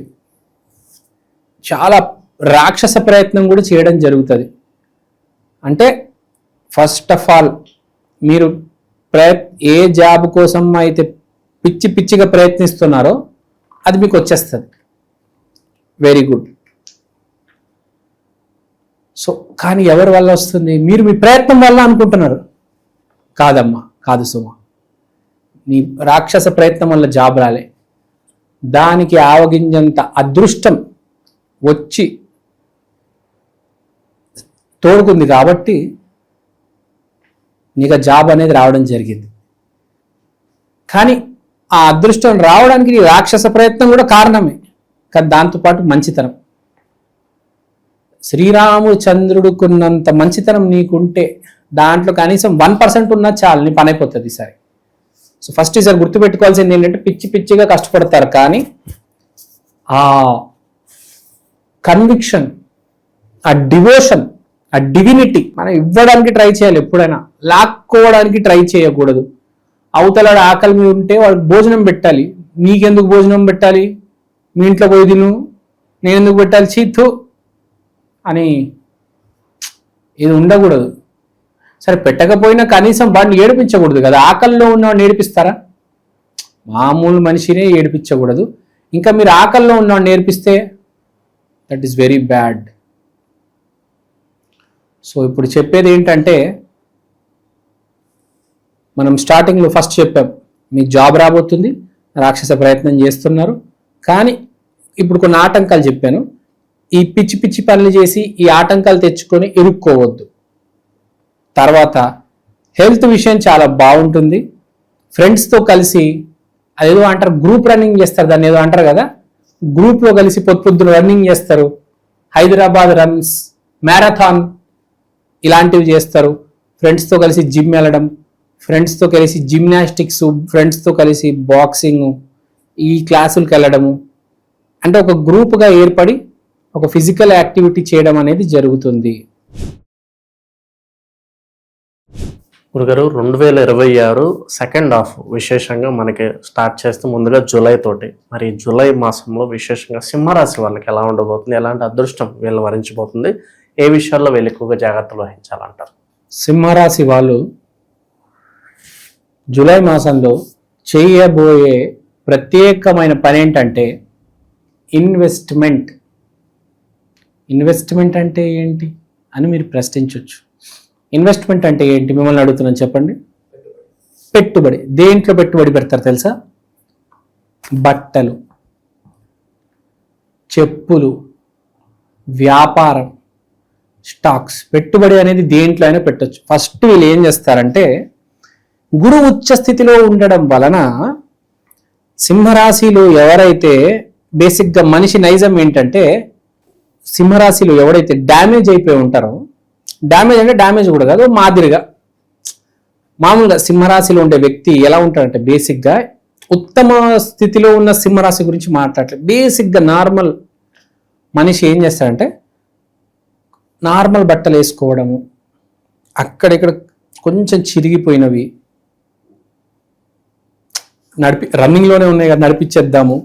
[SPEAKER 3] చాలా రాక్షస ప్రయత్నం కూడా చేయడం జరుగుతుంది. అంటే ఫస్ట్ ఆఫ్ ఆల్ మీరు ఏ జాబ్ కోసం అయితే పిచ్చిగా ప్రయత్నిస్తున్నారో అది మీకు వచ్చేస్తుంది. Very good. సో కానీ ఎవరి వల్ల వస్తుంది? మీరు మీ ప్రయత్నం వల్ల అనుకుంటున్నారు. కాదమ్మా, కాదు సుమ, మీ రాక్షస ప్రయత్నం వల్ల జాబ్ రాలే. దానికి ఆవగింజంత అదృష్టం వచ్చి తోడుకుంది కాబట్టి నీకు జాబ్ అనేది రావడం జరిగింది. కానీ ఆ అదృష్టం రావడానికి నీ రాక్షస ప్రయత్నం కూడా కారణమే. కానీ దాంతోపాటు మంచితనం, శ్రీరామచంద్రుడుకున్నంత మంచితనం నీకుంటే దాంట్లో కనీసం 1% ఉన్నా చాలు, నీ పని అయిపోతుంది ఈసారి. సో ఫస్ట్ ఈసారి గుర్తుపెట్టుకోవాల్సింది ఏంటంటే పిచ్చిగా కష్టపడతారు, కానీ ఆ కన్విక్షన్, ఆ డివోషన్, ఆ డివినిటీ మనం ఇవ్వడానికి ట్రై చేయాలి. ఎప్పుడైనా లాక్కోవడానికి ట్రై చేయకూడదు. అవతలాడు ఆకలి మీద ఉంటే వాడికి భోజనం పెట్టాలి. నీకెందుకు భోజనం పెట్టాలి? మీ ఇంట్లో పోయి తిను, నేను ఎందుకు పెట్టాలి చీత్తు అని ఇది ఉండకూడదు. సరే పెట్టకపోయినా కనీసం వాడిని ఏడిపించకూడదు కదా. ఆకలిలో ఉన్నవాడిని ఏడిపిస్తారా? మామూలు మనిషినే ఏడిపించకూడదు. ఇంకా మీరు ఆకలిలో ఉన్నవాడిని నేర్పిస్తే that is very bad. So ఇప్పుడు చెప్పేది ఏంటంటే, మనం స్టార్టింగ్లో ఫస్ట్ చెప్పాం మీకు జాబ్ రాబోతుంది, రాక్షస ప్రయత్నం చేస్తున్నారు. కానీ ఇప్పుడు కొన్ని ఆటంకాలు చెప్పాను. ఈ పిచ్చి పనులు చేసి ఈ ఆటంకాలు తెచ్చుకొని ఇరుక్కోవద్దు. తర్వాత హెల్త్ విషయం చాలా బాగుంటుంది. ఫ్రెండ్స్తో కలిసి అదేదో అంటారు, గ్రూప్ రన్నింగ్ చేస్తారు, దాన్ని ఏదో అంటారు కదా, గ్రూప్లో కలిసి పొద్దున రన్నింగ్ చేస్తారు. హైదరాబాద్ రన్స్, మ్యారథాన్ ఇలాంటివి చేస్తారు. ఫ్రెండ్స్తో కలిసి జిమ్ వెళ్ళడం, ఫ్రెండ్స్తో కలిసి జిమ్నాస్టిక్స్, ఫ్రెండ్స్తో కలిసి బాక్సింగ్, ఈ క్లాసులకు వెళ్ళడము. అంటే ఒక గ్రూప్గా ఏర్పడి ఒక ఫిజికల్ యాక్టివిటీ చేయడం అనేది జరుగుతుంది.
[SPEAKER 2] గురుగారు 2026 సెకండ్ హాఫ్ విశేషంగా మనకి స్టార్ట్ చేస్తూ ముందుగా జూలై తోటి, మరి జూలై మాసంలో విశేషంగా సింహరాశి వాళ్ళకి ఎలా ఉండబోతుంది, ఎలాంటి అదృష్టం వీళ్ళని వరించబోతుంది, ఏ విషయాల్లో వీళ్ళు ఎక్కువగా జాగ్రత్తలు వహించాలంటారు?
[SPEAKER 3] సింహరాశి వాళ్ళు జూలై మాసంలో చేయబోయే ప్రత్యేకమైన పని ఏంటంటే ఇన్వెస్ట్మెంట్. ఇన్వెస్ట్మెంట్ అంటే ఏంటి అని మీరు ప్రశ్నించవచ్చు. ఇన్వెస్ట్మెంట్ అంటే ఏంటి మిమ్మల్ని అడుగుతున్నాను, చెప్పండి. పెట్టుబడి. దేంట్లో పెట్టుబడి పెడతారు తెలుసా? బట్టలు, చెప్పులు, వ్యాపారం, స్టాక్స్. పెట్టుబడి అనేది దేంట్లో అయినా పెట్టచ్చు. ఫస్ట్ వీళ్ళు ఏం చేస్తారంటే, గురువు ఉచ్చ స్థితిలో ఉండడం వలన సింహరాశిలో ఎవరైతే బేసిక్గా మనిషి నైజం ఏంటంటే, సింహరాశిలో ఎవరైతే డ్యామేజ్ అయిపోయి ఉంటారో, డ్యామేజ్ అంటే డ్యామేజ్ కూడా కాదు, మాదిరిగా మామూలుగా సింహరాశిలో ఉండే వ్యక్తి ఎలా ఉంటాడంటే, బేసిక్గా ఉత్తమ స్థితిలో ఉన్న సింహరాశి గురించి మాట్లాడలేదు. బేసిక్గా నార్మల్ మనిషి ఏం చేస్తాడంటే, నార్మల్ బట్టలు వేసుకోవడము, అక్కడిక్కడ కొంచెం చిరిగిపోయినవి, రన్నింగ్లోనే ఉన్నాయి కదా నడిపించేద్దాము,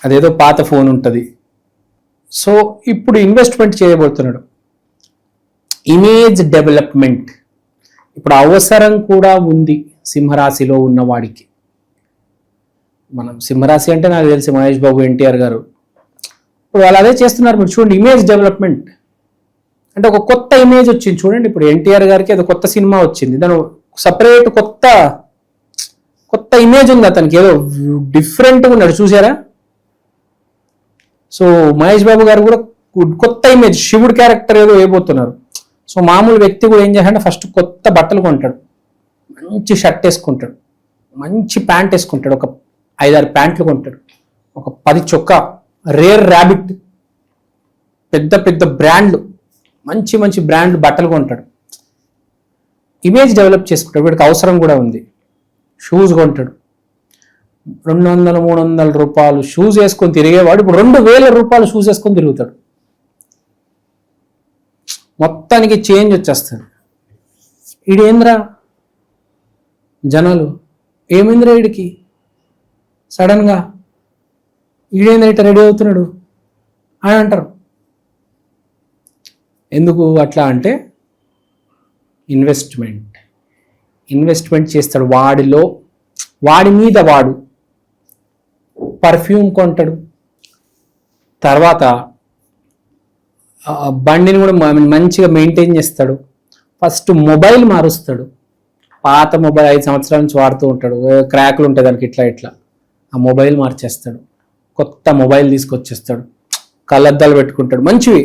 [SPEAKER 3] అదేదో పాత ఫోన్ ఉంటుంది. సో ఇప్పుడు ఇన్వెస్ట్మెంట్ చేయబోతున్నాడు. Image development. ఇప్పుడు అవసరం కూడా ఉంది సింహరాశిలో ఉన్నవాడికి. మనం సింహరాశి అంటే నాకు తెలిసి మహేష్ బాబు, ఎన్టీఆర్ గారు ఇప్పుడు వాళ్ళు అదే చేస్తున్నారు. మీరు చూడండి, ఇమేజ్ డెవలప్మెంట్ అంటే ఒక కొత్త ఇమేజ్ వచ్చింది చూడండి. ఇప్పుడు ఎన్టీఆర్ గారికి ఏదో కొత్త సినిమా వచ్చింది, దాని సపరేట్ కొత్త ఇమేజ్ ఉంది అతనికి, ఏదో డిఫరెంట్గా ఉన్నాడు చూసారా. సో మహేష్ బాబు గారు కూడా కొత్త ఇమేజ్, శివుడు క్యారెక్టర్ ఏదో వేయబోతున్నారు. సో మామూలు వ్యక్తి కూడా ఏం చేయాలంటే ఫస్ట్ కొత్త బట్టలు కొంటాడు, మంచి షర్ట్ వేసుకుంటాడు, మంచి ప్యాంట్ వేసుకుంటాడు, ఒక 5-6 ప్యాంట్లు కొంటాడు, ఒక 10 చొక్కా, రేర్ ర్యాబిట్, పెద్ద పెద్ద బ్రాండ్లు, మంచి మంచి బ్రాండ్ బట్టలు కొంటాడు, ఇమేజ్ డెవలప్ చేసుకుంటాడు. వీడికి అవసరం కూడా ఉంది. షూస్ కొంటాడు, 200-300 రూపాయలు షూస్ వేసుకొని తిరిగేవాడు ఇప్పుడు 2000 రూపాయలు షూస్ వేసుకొని తిరుగుతాడు. మొత్తానికి చేంజ్ వచ్చేస్తుంది. ఈడేంద్రా జనాలు, ఏమైందిరా వీడికి సడన్గా, ఈడేంద్ర ఇట్లా రెడీ అవుతున్నాడు అని అంటారు. ఎందుకు అట్లా అంటే ఇన్వెస్ట్మెంట్ చేస్తాడు వాడి మీద వాడు పర్ఫ్యూమ్ కొంటాడు, తర్వాత బండిని కూడా మంచిగా మెయింటైన్ చేస్తాడు, ఫస్ట్ మొబైల్ మారుస్తాడు, పాత మొబైల్ 5 సంవత్సరాల నుంచి వాడుతూ ఉంటాడు, క్రాక్లు ఉంటాయి దానికి, ఇట్లా ఆ మొబైల్ మార్చేస్తాడు, కొత్త మొబైల్ తీసుకొచ్చేస్తాడు, కళ్ళద్దాలు పెట్టుకుంటాడు, మంచివి,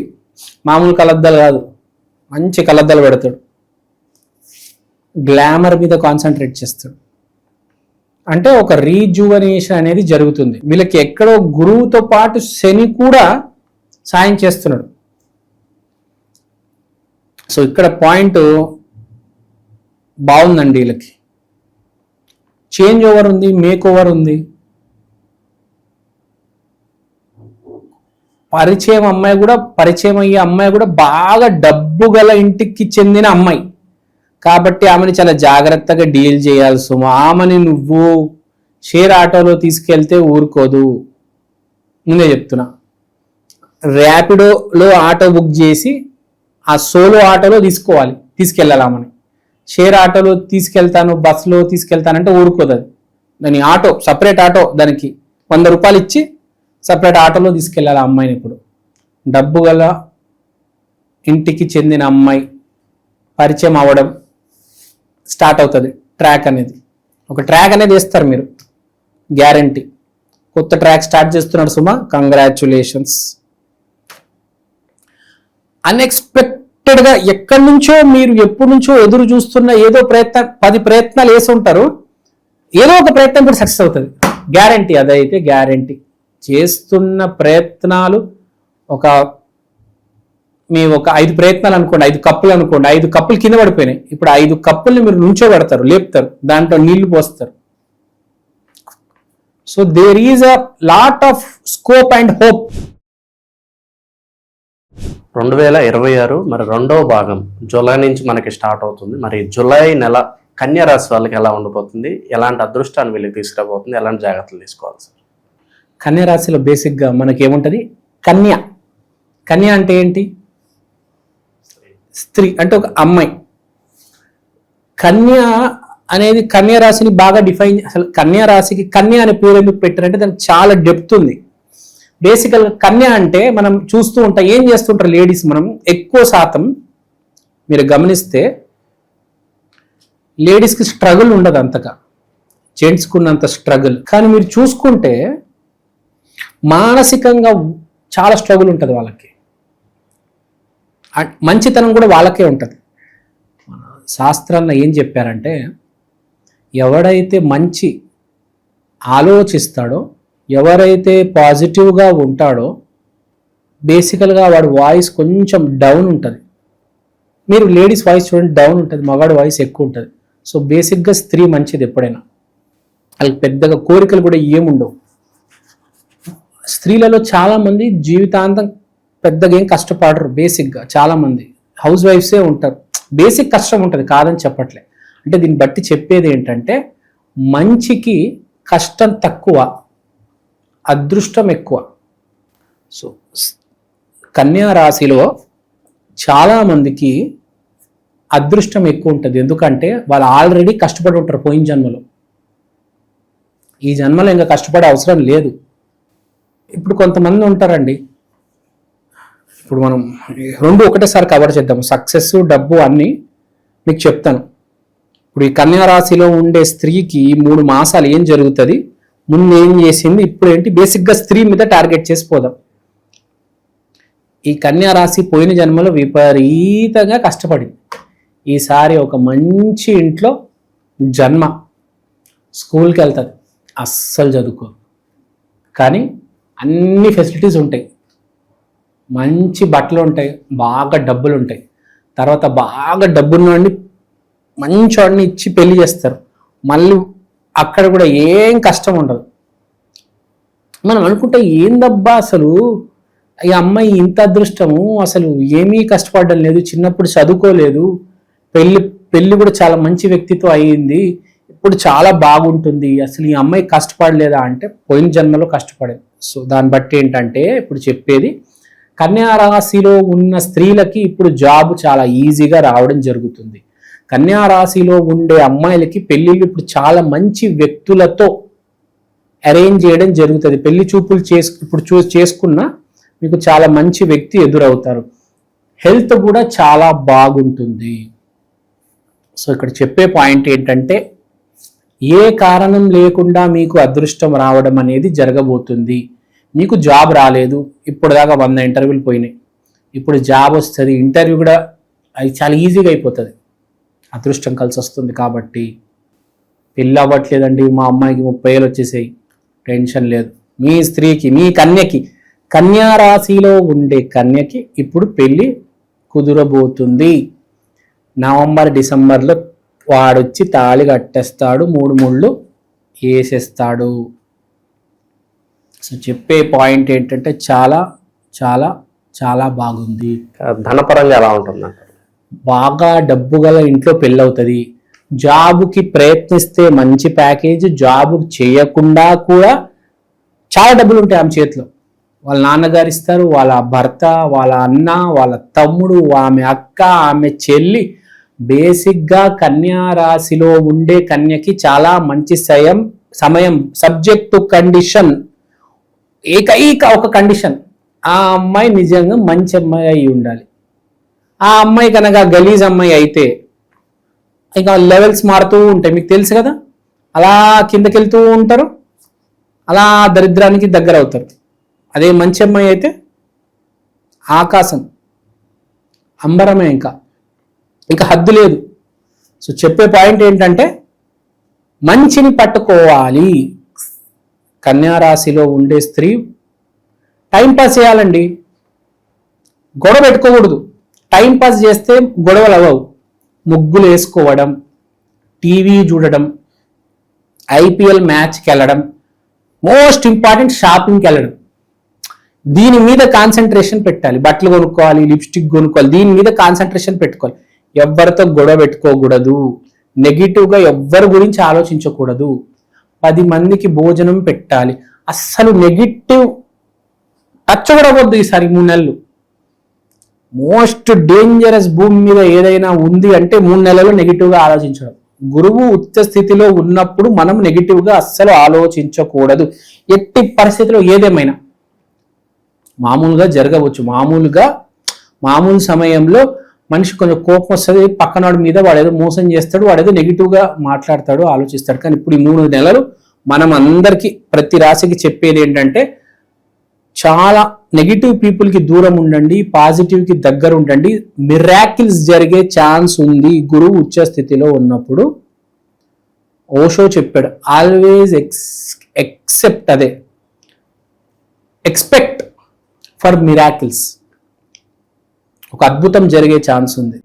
[SPEAKER 3] మామూలు కళ్ళద్దాలు కాదు, మంచి కళ్ళద్దాలు పెడతాడు, గ్లామర్ మీద కాన్సన్ట్రేట్ చేస్తాడు. అంటే ఒక రీజువనేషన్ అనేది జరుగుతుంది. వీళ్ళకి ఎక్కడో గురువుతో పాటు శని కూడా సాయం చేస్తున్నాడు. సో ఇక్కడ పాయింట్ బాగుందండి. వీళ్ళకి చేంజ్ ఓవర్ ఉంది, మేక్ ఓవర్ ఉంది. పరిచయం అయ్యే అమ్మాయి కూడా బాగా డబ్బు గల ఇంటికి చెందిన అమ్మాయి కాబట్టి ఆమెని చాలా జాగ్రత్తగా డీల్ చేయాలి సుమ. ఆమెని నువ్వు షేర్ ఆటోలో తీసుకెళ్తే ఊరుకోదు, ముందే చెప్తున్నా. ర్యాపిడోలో ఆటో బుక్ చేసి ఆ సోలో ఆటోలో తీసుకెళ్ళాలి ఆమెని. షేర్ ఆటోలో తీసుకెళ్తాను, బస్సులో తీసుకెళ్తానంటే ఊరుకోదు. అది దాని ఆటో, సపరేట్ ఆటో, దానికి 100 రూపాయలు ఇచ్చి సపరేట్ ఆటోలో తీసుకెళ్ళాలి ఆ అమ్మాయిని. ఇప్పుడు డబ్బు గల ఇంటికి చెందిన అమ్మాయి పరిచయం అవ్వడం స్టార్ట్ అవుతుంది. ఒక ట్రాక్ అనేది వేస్తారు మీరు, గ్యారంటీ. కొత్త ట్రాక్ స్టార్ట్ చేస్తున్నాడు సుమా, కంగ్రాచ్యులేషన్స్. అన్ఎక్స్పెక్టెడ్గా ఎక్కడి నుంచో మీరు ఎప్పటి నుంచో ఎదురు చూస్తున్న 10 ప్రయత్నాలు వేసి ఉంటారు, ఏదో ఒక ప్రయత్నం కూడా సక్సెస్ అవుతుంది, గ్యారంటీ. అదైతే గ్యారంటీ. చేస్తున్న ప్రయత్నాలు మీ 5 ప్రయత్నాలు అనుకోండి, 5 కప్పులు అనుకోండి, 5 కప్పులు కింద పడిపోయినాయి. ఇప్పుడు 5 కప్పుల్ని మీరు నుంచోబెడతారు, లేపుతారు, దాంట్లో నీళ్లు పోస్తారు. So there is a lot of scope and hope.
[SPEAKER 2] 2026 మరి 2వ భాగం జూలై నుంచి మనకి స్టార్ట్ అవుతుంది. మరి జూలై నెల కన్యా రాశి వాళ్ళకి ఎలా ఉండిపోతుంది, ఎలాంటి అదృష్టాన్ని వీళ్ళకి తీసుకురాబోతుంది, ఎలాంటి జాగ్రత్తలు తీసుకోవాలి సార్?
[SPEAKER 3] కన్యా రాశిలో బేసిక్గా మనకి ఏముంటుంది, కన్య అంటే ఏంటి, స్త్రీ అంటే ఒక అమ్మాయి. కన్య అనేది కన్యా రాశిని బాగా డిఫైన్, అసలు కన్యా రాశికి కన్య అనే పేరు ఎందుకు పెట్టారంటే దానికి చాలా డెప్త్ ఉంది. బేసికల్గా కన్య అంటే మనం చూస్తూ ఉంటాం, ఏం చేస్తుంటారు లేడీస్, మనం ఎక్కువ శాతం మీరు గమనిస్తే లేడీస్కి స్ట్రగుల్ ఉండదు అంతగా, జెంట్స్కి ఉన్నంత స్ట్రగుల్. కానీ మీరు చూసుకుంటే మానసికంగా చాలా స్ట్రగుల్ ఉంటుంది వాళ్ళకి, మంచితనం కూడా వాళ్ళకే ఉంటుంది. శాస్త్రాల్లో ఏం చెప్పారంటే ఎవడైతే మంచి ఆలోచిస్తాడో, ఎవరైతే పాజిటివ్గా ఉంటాడో, బేసికల్గా వాడి వాయిస్ కొంచెం డౌన్ ఉంటుంది. మీరు లేడీస్ వాయిస్ చూడండి, డౌన్ ఉంటుంది, మగాడి వాయిస్ ఎక్కువ ఉంటుంది. సో బేసిక్గా స్త్రీ మంచిది ఎప్పుడైనా, వాళ్ళకి పెద్దగా కోరికలు కూడా ఏముండవు. స్త్రీలలో చాలామంది జీవితాంతం పెద్దగా ఏం కష్టపడరు. బేసిక్గా చాలామంది హౌస్ వైఫ్సే ఉంటారు. బేసిక్ కష్టం ఉంటుంది, కాదని చెప్పట్లే. అంటే దీన్ని బట్టి చెప్పేది ఏంటంటే మంచికి కష్టం తక్కువ, అదృష్టం ఎక్కువ. సో కన్యా రాశిలో చాలామందికి అదృష్టం ఎక్కువ ఉంటుంది. ఎందుకంటే వాళ్ళు ఆల్రెడీ కష్టపడి ఉంటారు పోయిన జన్మలో. ఈ జన్మలో ఇంకా కష్టపడే అవసరం లేదు. ఇప్పుడు కొంతమంది ఉంటారండి, ఇప్పుడు మనం రెండు ఒకటేసారి కవర్ చేద్దాం, సక్సెస్ డబ్బు అన్నీ మీకు చెప్తాను. ఇప్పుడు ఈ కన్యా రాశిలో ఉండే స్త్రీకి 3 మాసాలు ఏం జరుగుతుంది, ముందు ఏం చేసింది, ఇప్పుడు ఏంటి, బేసిక్గా స్త్రీ మీద టార్గెట్ చేసి పోదాం. ఈ కన్యా రాశి పోయిన జన్మలో విపరీతంగా కష్టపడింది. ఈసారి ఒక మంచి ఇంట్లో జన్మ, స్కూల్కి వెళ్తుంది, అస్సలు చదువుకోదు, కానీ అన్ని ఫెసిలిటీస్ ఉంటాయి, మంచి బట్టలు ఉంటాయి, బాగా డబ్బులు ఉంటాయి. తర్వాత బాగా డబ్బున్నవాడిని మంచివాడిని ఇచ్చి పెళ్లి చేస్తారు. మళ్ళీ అక్కడ కూడా ఏం కష్టం ఉండదు. మనం అనుకుంటే ఏందబ్బా అసలు ఈ అమ్మాయి ఇంత అదృష్టము, అసలు ఏమీ కష్టపడడం లేదు, చిన్నప్పుడు చదువుకోలేదు, పెళ్లి కూడా చాలా మంచి వ్యక్తితో అయ్యింది, ఇప్పుడు చాలా బాగుంటుంది, అసలు ఈ అమ్మాయి కష్టపడలేదా అంటే పోయిన జన్మలో కష్టపడేది. సో దాన్ని బట్టి ఏంటంటే ఇప్పుడు చెప్పేది, కన్యా రాశిలో ఉన్న స్త్రీలకి ఇప్పుడు జాబ్ చాలా ఈజీగా రావడం జరుగుతుంది. కన్యా రాశిలో ఉండే అమ్మాయిలకి పెళ్లిళ్ళు ఇప్పుడు చాలా మంచి వ్యక్తులతో అరేంజ్ చేయడం జరుగుతుంది. పెళ్లి చూపులు ఇప్పుడు చేసుకున్న మీకు చాలా మంచి వ్యక్తి ఎదురవుతారు. హెల్త్ కూడా చాలా బాగుంటుంది. సో ఇక్కడ చెప్పే పాయింట్ ఏంటంటే ఏ కారణం లేకుండా మీకు అదృష్టం రావడం అనేది జరగబోతుంది. మీకు జాబ్ రాలేదు, ఇప్పుడు దాకా 100 ఇంటర్వ్యూలు పోయినాయి, ఇప్పుడు జాబ్ వస్తుంది, ఇంటర్వ్యూ కూడా అది చాలా ఈజీగా అయిపోతుంది, అదృష్టం కలిసి వస్తుంది. కాబట్టి పెళ్ళి అవ్వట్లేదండి, మా అమ్మాయికి 30 ఏళ్ళు వచ్చేసాయి, టెన్షన్ లేదు. మీ స్త్రీకి, మీ కన్యకి, కన్యా రాశిలో ఉండే కన్యకి ఇప్పుడు పెళ్ళి కుదురబోతుంది. నవంబర్ డిసెంబర్లో వాడొచ్చి తాళి కట్టేస్తాడు, 3 ముళ్ళు వేసేస్తాడు. సో చెప్పే పాయింట్ ఏంటంటే చాలా చాలా చాలా బాగుంది.
[SPEAKER 2] ధనపరంగా ఎలా ఉంటుందంట?
[SPEAKER 3] బాగా డబ్బు గల ఇంట్లో పెళ్ళవుతుంది. జాబుకి ప్రయత్నిస్తే మంచి ప్యాకేజ్, జాబు చేయకుండా కూడా చాలా డబ్బులు ఉంటాయి ఆమె చేతిలో. వాళ్ళ నాన్నగారు ఇస్తారు, వాళ్ళ భర్త, వాళ్ళ అన్న, వాళ్ళ తమ్ముడు, ఆమె అక్క, ఆమె చెల్లి. బేసిక్గా కన్యా రాశిలో ఉండే కన్యకి చాలా మంచి సమయం. సబ్జెక్ట్ టు కండిషన్, ఏకైక ఒక కండిషన్, ఆ అమ్మాయి నిజంగా మంచి అమ్మాయి అయి ఉండాలి. ఆ అమ్మాయి కనుక గలీజ్ అమ్మాయి అయితే ఇంకా లెవెల్స్ మారుతూ ఉంటాయి, మీకు తెలుసు కదా, అలా కిందకి వెళ్తూ ఉంటారు, అలా దరిద్రానికి దగ్గర అవుతారు. అదే మంచి అమ్మాయి అయితే ఆకాశం, అంబరమే, ఇంకా హద్దు లేదు. సో చెప్పే పాయింట్ ఏంటంటే మంచిని పట్టుకోవాలి. కన్యా రాశిలో ఉండే స్త్రీ టైంపాస్ చేయాలండి, గొడవ పెట్టుకోకూడదు. టైంపాస్ చేస్తే గొడవలు అవ్వవు. ముగ్గులు వేసుకోవడం, టీవీ చూడడం, ఐపీఎల్ మ్యాచ్కి వెళ్ళడం, మోస్ట్ ఇంపార్టెంట్ షాపింగ్కి వెళ్ళడం, దీని మీద కాన్సన్ట్రేషన్ పెట్టాలి. బట్టలు కొనుక్కోవాలి, లిప్స్టిక్ కొనుక్కోవాలి, దీని మీద కాన్సన్ట్రేషన్ పెట్టుకోవాలి. ఎవరితో గొడవ పెట్టుకోకూడదు, నెగిటివ్గా ఎవ్వరి గురించి ఆలోచించకూడదు, 10 మందికి భోజనం పెట్టాలి. అస్సలు నెగిటివ్ టచ్ కూడా వద్దు ఈసారి 3 నెలలు. మోస్ట్ డేంజరస్ భూమి మీద ఏదైనా ఉంది అంటే 3 నెలలు నెగిటివ్గా ఆలోచించడం. గురువు ఉచ్చ స్థితిలో ఉన్నప్పుడు మనం నెగిటివ్గా అస్సలు ఆలోచించకూడదు. ఎట్టి పరిస్థితిలో ఏదేమైనా మామూలుగా జరగవచ్చు. మామూలు సమయంలో మనిషి కొంచెం కోపం వస్తుంది, పక్కనవాడి మీద వాడేదో మోసం చేస్తాడు, వాడేదో నెగిటివ్గా మాట్లాడతాడు, ఆలోచిస్తాడు. కానీ ఇప్పుడు ఈ 3 నెలలు మనం అందరికీ, ప్రతి రాశికి చెప్పేది ఏంటంటే చాలా నెగిటివ్ పీపుల్కి దూరం ఉండండి, పాజిటివ్కి దగ్గర ఉండండి. మిరాకిల్స్ జరిగే ఛాన్స్ ఉంది గురువు ఉచ్చ స్థితిలో ఉన్నప్పుడు. ఓషో చెప్పాడు, ఆల్వేస్ ఎక్స్పెక్ట్ ఫర్ మిరాకిల్స్. ఒక అద్భుతం జరిగే ఛాన్స్ ఉంది.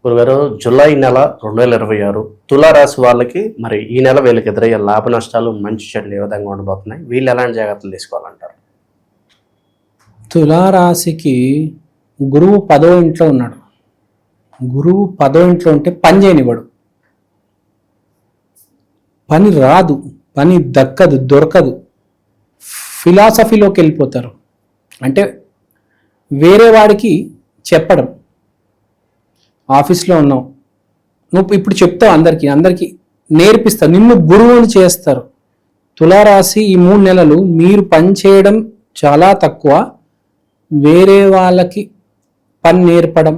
[SPEAKER 2] గురుగారు, జూలై నెల 2026 తులారాశి వాళ్ళకి మరి ఈ నెల వీళ్ళకి ఎదురయ్యే లాభ నష్టాలు, మంచి చెడులు ఏ విధంగా ఉండబోతున్నాయి, వీళ్ళు ఎలాంటి జాగ్రత్తలు తీసుకోవాలంటారు?
[SPEAKER 3] తులారాశికి గురువు 10వ ఇంట్లో ఉన్నాడు. గురువు 10వ ఇంట్లో ఉంటే పని చేయనివ్వడు, పని రాదు, పని దక్కదు, దొరకదు, ఫిలాసఫీలోకి వెళ్ళిపోతారు. అంటే వేరే వాడికి చెప్పడం. ఆఫీస్లో ఉన్నావు, నువ్వు ఇప్పుడు చెప్తావు, అందరికీ నేర్పిస్తావు, నిన్ను గురువుని చేస్తారు. తులారాశి ఈ 3 నెలలు మీరు పని చేయడం చాలా తక్కువ, వేరే వాళ్ళకి పని నేర్పడం,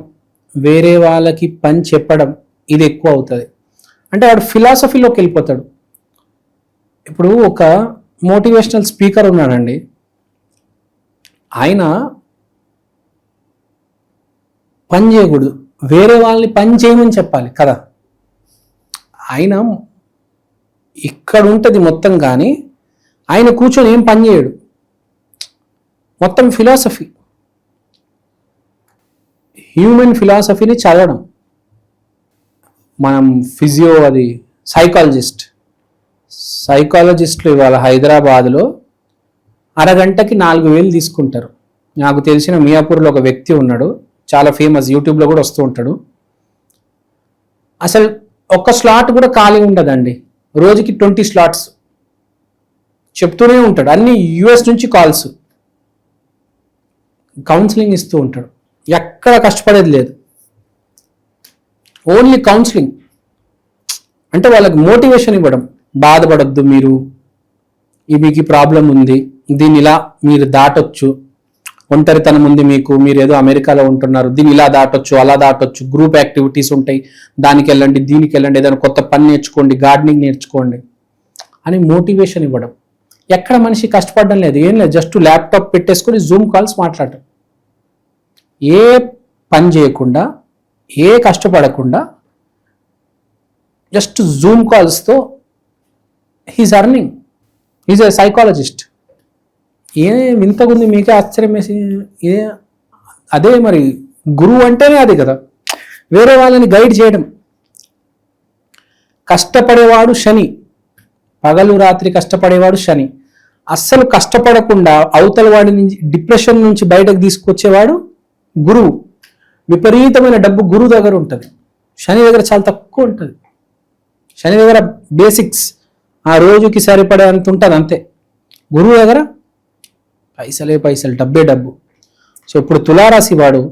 [SPEAKER 3] వేరే వాళ్ళకి పని చెప్పడం, ఇది ఎక్కువ అవుతుంది. అంటే వాడు ఫిలాసఫీలోకి వెళ్ళిపోతాడు. ఇప్పుడు ఒక మోటివేషనల్ స్పీకర్ ఉన్నాడండి, ఆయన పని చేయకూడదు, వేరే వాళ్ళని పని చేయమని చెప్పాలి కదా. ఆయన ఇక్కడ ఉంటుంది మొత్తం, కానీ ఆయన కూర్చొని ఏం పని చేయడు, మొత్తం ఫిలాసఫీ, హ్యూమన్ ఫిలాసఫీని చదవడం. మనం ఫిజియో, అది సైకాలజిస్టులు ఇవాళ హైదరాబాద్లో అరగంటకి 4,000 తీసుకుంటారు. నాకు తెలిసిన మియాపూర్లో ఒక వ్యక్తి ఉన్నాడు, చాలా ఫేమస్, యూట్యూబ్లో కూడా వస్తూ ఉంటాడు. అసలు ఒక్క స్లాట్ కూడా ఖాళీ ఉండదండి, రోజుకి 20 స్లాట్స్ చెప్తూనే ఉంటాడు. అన్ని యుఎస్ నుంచి కాల్స్, కౌన్సిలింగ్ ఇస్తూ ఉంటాడు. ఎక్కడ కష్టపడేది లేదు, ఓన్లీ కౌన్సిలింగ్. అంటే వాళ్ళకి మోటివేషన్ ఇవ్వడం, బాధపడద్దు మీరు, మీకు ప్రాబ్లం ఉంది, దీన్ని ఇలా మీరు దాటొచ్చు, ఒంటరితనం ఉంది మీకు, మీరు ఏదో అమెరికాలో ఉంటున్నారు, దీన్ని ఇలా దాటొచ్చు, అలా దాటొచ్చు, గ్రూప్ యాక్టివిటీస్ ఉంటాయి, దానికి వెళ్ళండి, దీనికి వెళ్ళండి, ఏదైనా కొత్త పని నేర్చుకోండి, గార్డెనింగ్ నేర్చుకోండి అని మోటివేషన్ ఇవ్వడం. ఎక్కడ మనిషి కష్టపడడం లేదు, ఏం లేదు, జస్ట్ ల్యాప్టాప్ పెట్టేసుకొని జూమ్ కాల్స్ మాట్లాడటం. ఏ పని చేయకుండా, ఏ కష్టపడకుండా, జస్ట్ జూమ్ కాల్స్తో he's earning. He's a psychologist. ఏ వింతగుంది, మీకే ఆశ్చర్యం వేసి, అదే మరి గురువు అంటేనే అది కదా, వేరే వాళ్ళని గైడ్ చేయడం. కష్టపడేవాడు శని, పగలు రాత్రి కష్టపడేవాడు శని. అస్సలు కష్టపడకుండా అవతల వాడి నుంచి, డిప్రెషన్ నుంచి బయటకు తీసుకొచ్చేవాడు గురువు. విపరీతమైన డబ్బు గురువు దగ్గర ఉంటుంది, శని దగ్గర చాలా తక్కువ ఉంటుంది. శని దగ్గర బేసిక్స్, ఆ రోజుకి సరిపడే అంత ఉంటుంది అంతే. గురువు దగ్గర పైసలే పైసలు, డబ్బే డబ్బు. సో ఇప్పుడు తులారాశి వాడు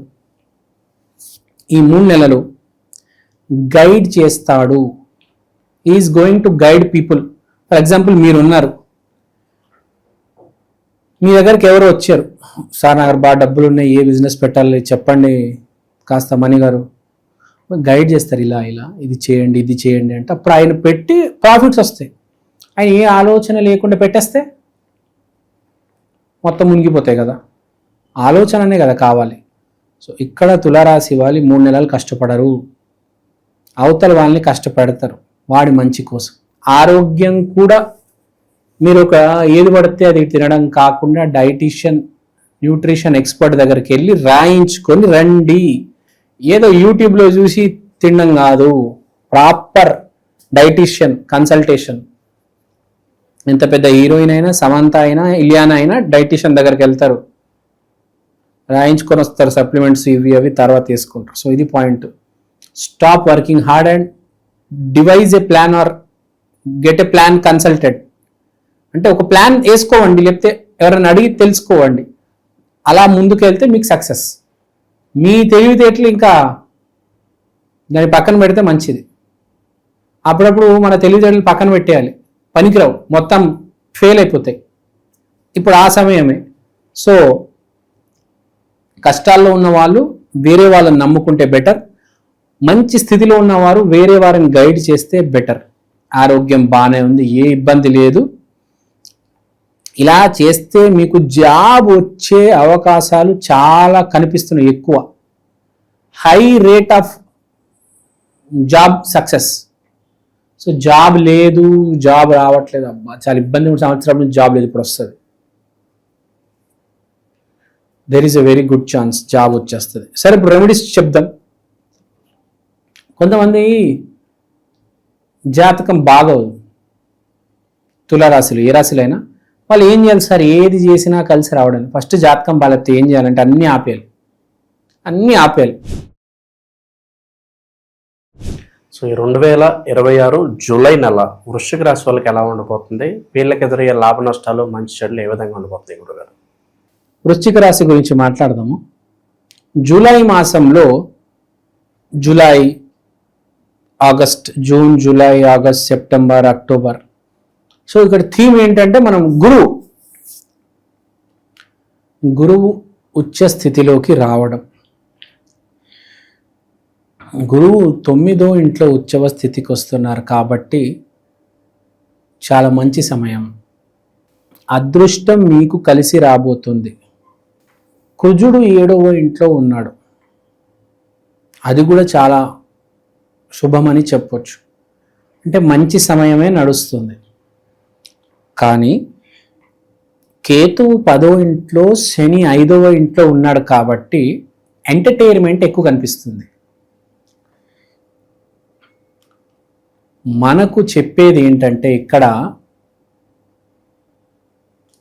[SPEAKER 3] ఈ 3 నెలలు గైడ్ చేస్తాడు. Is going to guide people. For example, మీరున్నారు, మీ దగ్గరికి ఎవరో వచ్చారు, సార్ నా దగ్గర బాగా డబ్బులు ఉన్నాయి, ఏ బిజినెస్ పెట్టాలి చెప్పండి కాస్త మణి గారు. గైడ్ చేస్తారు, ఇలా ఇలా ఇది చేయండి, ఇది చేయండి అంటే అప్పుడు ఆయన పెట్టి ప్రాఫిట్స్ వస్తాయి. ఆయన ఏ ఆలోచన లేకుండా పెట్టేస్తే మొత్తం మునిగిపోతాయి కదా. ఆలోచననే కదా కావాలి. సో ఇక్కడ తులారాశి వాళ్ళు 3 నెలలు కష్టపడరు, అవతల వాళ్ళని కష్టపెడతారు వాడి మంచి కోసం. ఆరోగ్యం కూడా మీరు ఒక ఏది పడితే అది తినడం కాకుండా డైటీషియన్, న్యూట్రిషన్ ఎక్స్పర్ట్ దగ్గరికి వెళ్ళి రాయించుకొని రండి. ఏదో యూట్యూబ్లో చూసి తినడం కాదు, ప్రాపర్ డైటీషియన్ కన్సల్టేషన్. ఎంత పెద్ద హీరోయిన్ అయినా, సమంత అయినా, ఇలియానా అయినా డైటీషియన్ దగ్గరికి వెళ్తారు, రాయించుకొని వస్తారు సప్లిమెంట్స్, ఇవి అవి తర్వాత తీసుకుంటారు. సో ఇది point. Stop working hard and devise a plan or get a plan consulted. అంటే ఒక ప్లాన్ వేసుకోవండి, లేకపోతే ఎవరైనా అడిగి తెలుసుకోవండి. అలా ముందుకు వెళ్తే మీకు సక్సెస్. మీ తెలివితేటలు ఇంకా దాన్ని పక్కన పెడితే మంచిది. అప్పుడప్పుడు మన తెలివితేటలు పక్కన పెట్టేయాలి, పనికిరావు, మొత్తం ఫెయిల్ అయిపోతాయి. ఇప్పుడు ఆ సమయమే. సో కష్టాల్లో ఉన్న వాళ్ళు వేరే వాళ్ళని నమ్ముకుంటే బెటర్, మంచి స్థితిలో ఉన్నవారు వేరే వారిని గైడ్ చేస్తే బెటర్. ఆరోగ్యం బాగానే ఉంది, ఏ ఇబ్బంది లేదు. ఇలా చేస్తే మీకు జాబ్ వచ్చే అవకాశాలు చాలా కనిపిస్తున్నాయి, ఎక్కువ. High rate of job success. So job లేదు, జాబ్ రావట్లేదు, అబ్బా చాలా ఇబ్బంది, 3 సంవత్సరాల నుంచి జాబ్ లేదు, ఇప్పుడు వస్తుంది. There is a very good chance job వచ్చేస్తుంది. సరే, ఇప్పుడు రెమెడీస్ చెప్దాం. కొంతమంది జాతకం బాగోదు, తులారాశులు, ఏ రాశులైనా, వాళ్ళు ఏం చేయాలి సార్, ఏది చేసినా కలిసి రావడానికి? ఫస్ట్ జాతకం బాగాలేస్తే ఏం చేయాలంటే అన్నీ ఆపేయాలి.
[SPEAKER 2] సో ఈ 2026 జూలై నెల వృశ్చిక రాశి వాళ్ళకి ఎలా ఉండబోతుంది, వీళ్ళకి ఎదురయ్యే లాభ నష్టాలు, మంచి చెడులు ఏ విధంగా ఉండబోతాయి గురుగారు?
[SPEAKER 3] వృశ్చిక రాశి గురించి మాట్లాడదాము. జూలై మాసంలో July, August, June, July, August, September, October. So ఇక్కడ థీమ్ ఏంటంటే మనం గురువు ఉచ్చ స్థితిలోకి రావడం. గురువు 9వ ఇంట్లో ఉచ్చవ స్థితికి వస్తున్నారు కాబట్టి చాలా మంచి సమయం. అదృష్టం మీకు కలిసి రాబోతుంది. కుజుడు 7వ ఇంట్లో ఉన్నాడు, అది కూడా చాలా శుభమని చెప్పొచ్చు. అంటే మంచి సమయమే నడుస్తుంది. కానీ కేతువు 10వ ఇంట్లో, శని 5వ ఇంట్లో ఉన్నాడు కాబట్టి ఎంటర్టైన్మెంట్ ఎక్కువ కనిపిస్తుంది. మనకు చెప్పేది ఏంటంటే ఇక్కడ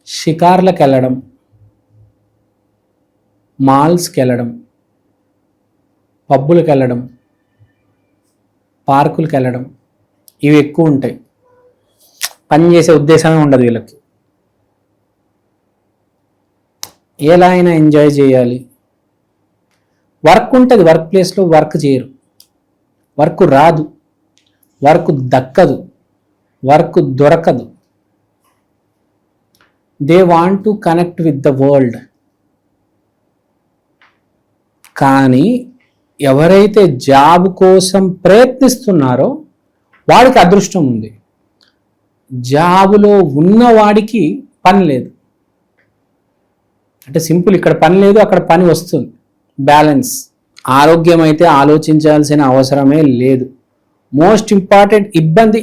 [SPEAKER 3] షికార్లకు వెళ్ళడం, మాల్స్కి వెళ్ళడం, పబ్బులకు వెళ్ళడం, పార్కులకు వెళ్ళడం, ఇవి ఎక్కువ ఉంటాయి. పని చేసే ఉద్దేశమే ఉండదు వీళ్ళకి. ఎలా అయినా ఎంజాయ్ చేయాలి. వర్క్ ఉంటుంది, వర్క్ ప్లేస్లో వర్క్ చేయరు, వర్క్ రాదు, వర్క్ దక్కదు, వర్క్ దొరకదు. They want to connect with the world. కానీ ఎవరైతే జాబ్ కోసం ప్రయత్నిస్తున్నారో వాడికి అదృష్టం ఉంది. జాబులో ఉన్నవాడికి పని లేదు. అంటే సింపుల్, ఇక్కడ పని లేదు, అక్కడ పని వస్తుంది. బ్యాలెన్స్. ఆరోగ్యం అయితే ఆలోచించాల్సిన అవసరమే లేదు. మోస్ట్ ఇంపార్టెంట్, ఇబ్బంది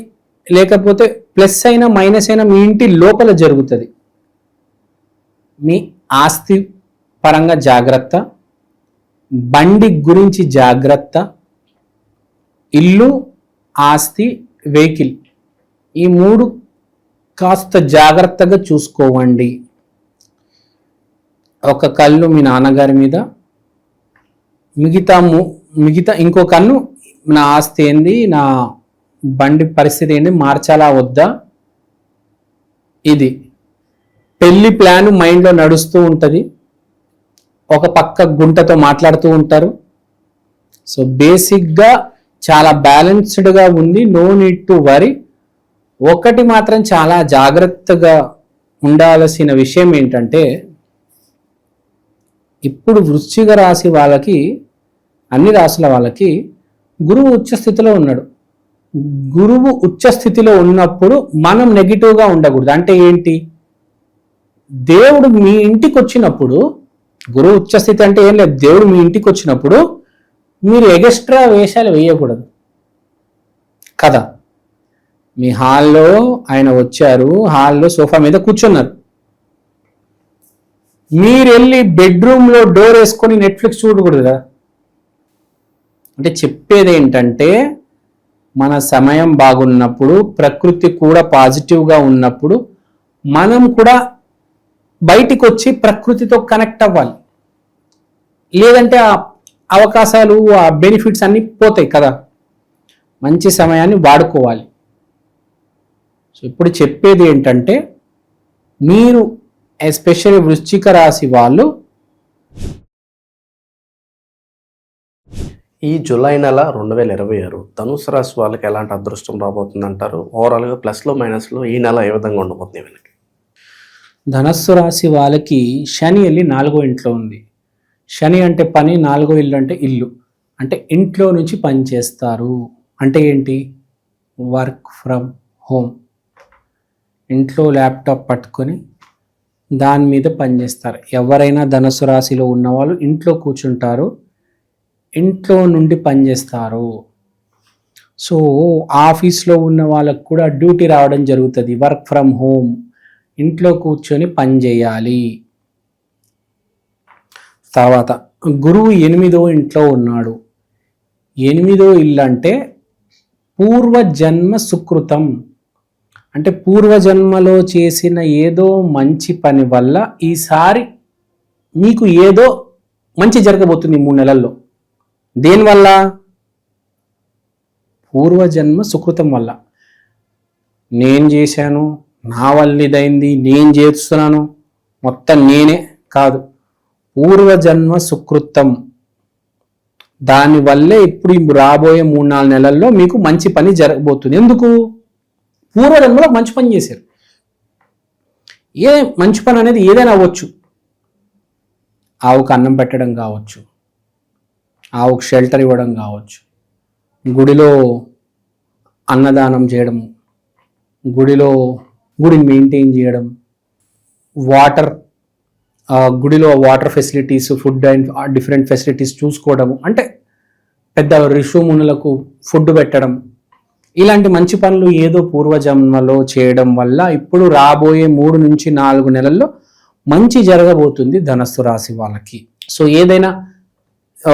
[SPEAKER 3] లేకపోతే ప్లస్ అయినా మైనస్ అయినా మీ ఇంటి లోపల జరుగుతుంది. మీ ఆస్తి పరంగా జాగ్రత్త, బండి గురించి జాగ్రత్త, ఇల్లు, ఆస్తి, వెహికల్, ఈ 3 కాస్త జాగ్రత్తగా చూసుకోవండి. ఒక కళ్ళు మీ నాన్నగారి మీద, మిగతా ఇంకో కన్ను నా ఆస్తి ఏంది, నా బండి పరిస్థితి ఏంది, మార్చాలా వద్దా. ఇది పెళ్లి ప్లాన్ మైండ్లో నడుస్తూ ఉంటుంది. ఒక పక్క గుంటతో మాట్లాడుతూ ఉంటారు. సో బేసిక్గా చాలా బ్యాలెన్స్డ్గా ఉంది. No need to worry. ఒకటి మాత్రం చాలా జాగ్రత్తగా ఉండాల్సిన విషయం ఏంటంటే, ఇప్పుడు వృశ్చిక రాశి వాళ్ళకి, అన్ని రాశుల వాళ్ళకి గురువు ఉచ్చ స్థితిలో ఉన్నాడు. గురువు ఉచ్చ స్థితిలో ఉన్నప్పుడు మనం నెగిటివ్గా ఉండకూడదు. అంటే ఏంటి? దేవుడు మీ ఇంటికి వచ్చినప్పుడు, గురువు ఉచ్చ స్థితి అంటే ఏం లేదు, దేవుడు మీ ఇంటికి వచ్చినప్పుడు మీరు ఎగస్ట్రా వేషాలు వేయకూడదు కదా. మీ హాల్లో ఆయన వచ్చారు, హాల్లో సోఫా మీద కూర్చున్నారు, మీరు వెళ్ళి బెడ్రూమ్లో డోర్ వేసుకొని నెట్ఫ్లిక్స్ చూడకూడదు కదా. అంటే చెప్పేది ఏంటంటే, మన సమయం బాగున్నప్పుడు, ప్రకృతి కూడా పాజిటివ్గా ఉన్నప్పుడు మనం కూడా బయటికి వచ్చి ప్రకృతితో కనెక్ట్ అవ్వాలి. లేదంటే ఆ అవకాశాలు, ఆ బెనిఫిట్స్ అన్నీ పోతాయి కదా. మంచి సమయాన్ని వాడుకోవాలి. సో ఇప్పుడు చెప్పేది ఏంటంటే, మీరు ఎస్పెషల్లీ వృశ్చిక రాశి వాళ్ళు
[SPEAKER 2] ఈ జూలై నెల 2026 ధనుసు రాశి వాళ్ళకి ఎలాంటి అదృష్టం రాబోతుంది అంటారు? ఓవరాల్గా ప్లస్లో మైనస్లో ఈ నెల ఏ విధంగా ఉండబోతుంది వీళ్ళకి?
[SPEAKER 3] ధనస్సు రాశి వాళ్ళకి శని వెళ్ళి 4వ ఇంట్లో ఉంది. శని అంటే పని, 4వ ఇల్లు అంటే ఇల్లు. అంటే ఇంట్లో నుంచి పని చేస్తారు. అంటే ఏంటి? Work from home. ఇంట్లో ల్యాప్టాప్ పట్టుకొని దాని మీద పనిచేస్తారు. ఎవరైనా ధనుసు రాశిలో ఉన్నవాళ్ళు ఇంట్లో కూర్చుంటారు, ఇంట్లో నుండి పనిచేస్తారు. సో ఆఫీస్లో ఉన్న వాళ్ళకు కూడా డ్యూటీ రావడం జరుగుతుంది. వర్క్ ఫ్రమ్ హోమ్, ఇంట్లో కూర్చొని పని చేయాలి. తర్వాత గురువు 8వ ఇంట్లో ఉన్నాడు. 8వ ఇల్లు అంటే పూర్వజన్మ సుకృతం. అంటే పూర్వజన్మలో చేసిన ఏదో మంచి పని వల్ల ఈసారి మీకు ఏదో మంచి జరగబోతుంది 3 నెలల్లో. దేనివల్ల? పూర్వజన్మ సుకృతం వల్ల. నేను చేశాను, నా వల్ల ఇదైంది, నేను చేస్తున్నాను, మొత్తం నేనే కాదు. పూర్వజన్మ సుకృతం దానివల్లే ఇప్పుడు ఈ రాబోయే 3-4 నెలల్లో మీకు మంచి పని జరగబోతుంది. ఎందుకు? పూర్వజన్మలో మంచి పని చేశారు. ఏ మంచి పని అనేది ఏదైనా అవ్వచ్చు. ఆవుకు అన్నం పెట్టడం కావచ్చు, ఆవుకు షెల్టర్ ఇవ్వడం కావచ్చు, గుడిలో అన్నదానం చేయడం, గుడిని మెయింటైన్ చేయడం, గుడిలో water facilities, food and different facilities చూసుకోవడము, అంటే పెద్ద ఋషుమునులకు ఫుడ్ పెట్టడం, ఇలాంటి మంచి పనులు ఏదో పూర్వజన్మలో చేయడం వల్ల ఇప్పుడు రాబోయే 3-4 నెలల్లో మంచి జరగబోతుంది ధనస్సు రాశి వాళ్ళకి. సో ఏదైనా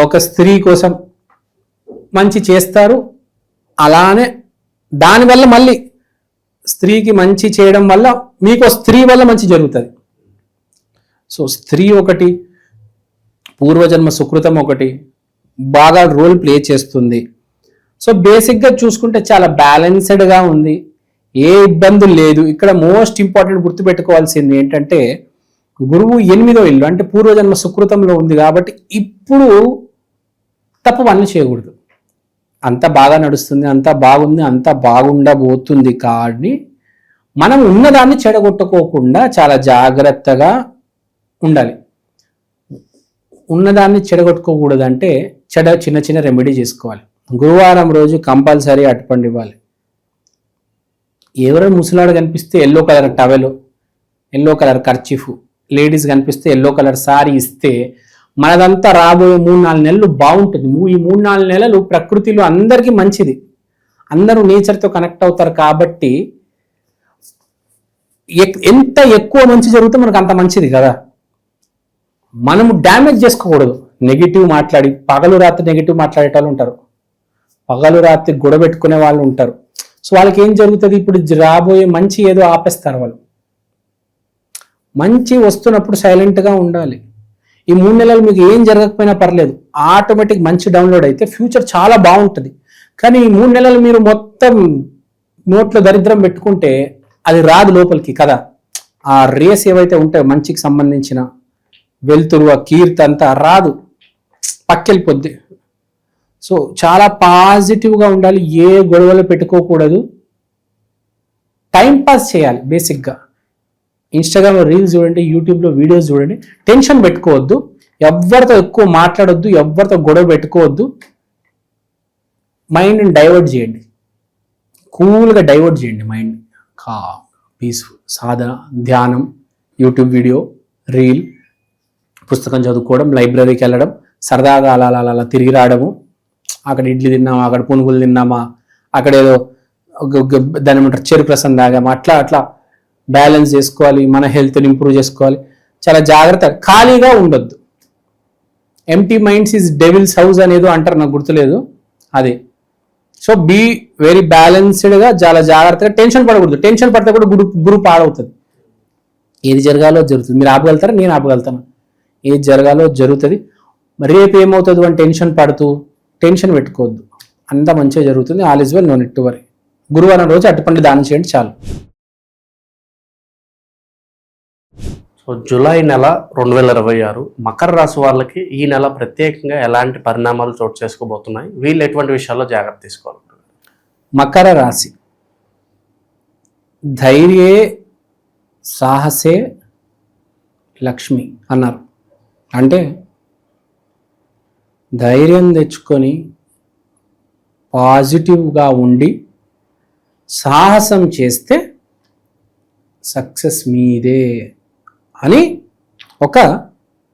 [SPEAKER 3] ఒక స్త్రీ కోసం మంచి చేస్తారు, అలానే దానివల్ల మళ్ళీ స్త్రీకి మంచి చేయడం వల్ల మీకు స్త్రీ వల్ల మంచి జరుగుతుంది. సో స్త్రీ ఒకటి, పూర్వజన్మ సుకృతం ఒకటి బాగా రోల్ ప్లే చేస్తుంది. సో బేసిక్గా చూసుకుంటే చాలా బ్యాలెన్స్డ్గా ఉంది, ఏ ఇబ్బంది లేదు. ఇక్కడ మోస్ట్ ఇంపార్టెంట్ గుర్తుపెట్టుకోవాల్సింది ఏంటంటే గురువు 8వ ఇల్లు అంటే పూర్వజన్మ సుకృతంలో ఉంది కాబట్టి ఇప్పుడు తప్పు పనులు చేయకూడదు. అంత బాగా నడుస్తుంది, అంత బాగుంది, అంత బాగుండబోతుంది. కానీ మనం ఉన్నదాన్ని చెడగొట్టుకోకుండా చాలా జాగ్రత్తగా ఉండాలి. ఉన్నదాన్ని చెడగొట్టుకోకూడదంటే చిన్న చిన్న రెమెడీ చేసుకోవాలి. గురువారం రోజు కంపల్సరీ అరటిపండు ఇవ్వాలి. ఎవరైనా ముసలాడు కనిపిస్తే yellow colour towel, yellow colour kerchief, ladies కనిపిస్తే ఎల్లో కలర్ సారీ ఇస్తే మనదంతా రాబోయే 3-4 నెలలు బాగుంటుంది. ఈ 3-4 నెలలు ప్రకృతిలో అందరికీ మంచిది. అందరూ నేచర్తో కనెక్ట్ అవుతారు కాబట్టి ఎంత ఎక్కువ మంచి జరిగితే మనకు అంత మంచిది కదా. మనము డ్యామేజ్ చేసుకోకూడదు. నెగిటివ్ మాట్లాడి పగలు రాత్రి నెగిటివ్ మాట్లాడే వాళ్ళు ఉంటారు, పగలు రాత్రి గొడవ పెట్టుకునే వాళ్ళు ఉంటారు. సో వాళ్ళకి ఏం జరుగుతుంది, ఇప్పుడు రాబోయే మంచి ఏదో ఆపేస్తారు. వాళ్ళు మంచి వస్తున్నప్పుడు సైలెంట్గా ఉండాలి. ఈ 3 నెలలు మీకు ఏం జరగకపోయినా పర్లేదు, ఆటోమేటిక్ మంచి డౌన్లోడ్ అయితే ఫ్యూచర్ చాలా బాగుంటుంది. కానీ ఈ 3 నెలలు మీరు మొత్తం నోట్లో దరిద్రం పెట్టుకుంటే అది రాదు లోపలికి కదా. ఆ రేస్ ఏవైతే ఉంటాయో మంచికి సంబంధించిన వెలుతురు, ఆ కీర్తి అంతా రాదు, పక్కెళ్ళిపోద్ది. సో చాలా పాజిటివ్గా ఉండాలి, ఏ గొడవలు పెట్టుకోకూడదు, టైంపాస్ చేయాలి. బేసిక్గా ఇన్స్టాగ్రామ్లో రీల్స్ చూడండి, యూట్యూబ్లో వీడియోస్ చూడండి, టెన్షన్ పెట్టుకోవద్దు, ఎవరితో ఎక్కువ మాట్లాడొద్దు, ఎవరితో గొడవ పెట్టుకోవద్దు. మైండ్ని డైవర్ట్ చేయండి, కూల్గా డైవర్ట్ చేయండి మైండ్. పీస్ఫుల్ సాధన, ధ్యానం, యూట్యూబ్ వీడియో, రీల్, పుస్తకం చదువుకోవడం, లైబ్రరీకి వెళ్ళడం, సరదాగా అలా తిరిగి రావడము. అక్కడ ఇడ్లీ తిన్నామా, అక్కడ పునుగులు తిన్నామా, అక్కడ ఏదో దాని ఏమంటారు చెరుకు రసం తాగామా, అట్లా బ్యాలెన్స్ చేసుకోవాలి. మన హెల్త్ని ఇంప్రూవ్ చేసుకోవాలి. చాలా జాగ్రత్త, ఖాళీగా ఉండొద్దు. Empty minds is devils house అనేదో అంటారు, నాకు గుర్తులేదు అది. సో బీ వెరీ బ్యాలెన్స్డ్గా, చాలా జాగ్రత్తగా, టెన్షన్ పడకూడదు. టెన్షన్ పడితే కూడా గురు పాడవుతుంది. ఏది జరగాలో జరుగుతుంది. మీరు ఆపగలుగుతారా, నేను ఆపగలుగుతాను. ఏది జరగాలో జరుగుతుంది. రేపు ఏమవుతుంది అని టెన్షన్ పెట్టుకోవద్దు. అంతా మంచిగా జరుగుతుంది. All is well, no need to worry. గురువారం రోజు అరటిపండు దానం చేయండి చాలు.
[SPEAKER 2] సో జూలై నెల 2026 మకర రాశి వాళ్ళకి ఈ నెల ప్రత్యేకంగా ఎలాంటి పరిణామాలు చోటు చేసుకోబోతున్నాయి, వీళ్ళు ఎటువంటి విషయాల్లో జాగ్రత్త తీసుకోవాలి?
[SPEAKER 3] మకర రాశి ధైర్యే సాహసే లక్ష్మి అన్నారు. అంటే ధైర్యం తెచ్చుకొని పాజిటివ్గా ఉండి సాహసం చేస్తే సక్సెస్ మీదే అని ఒక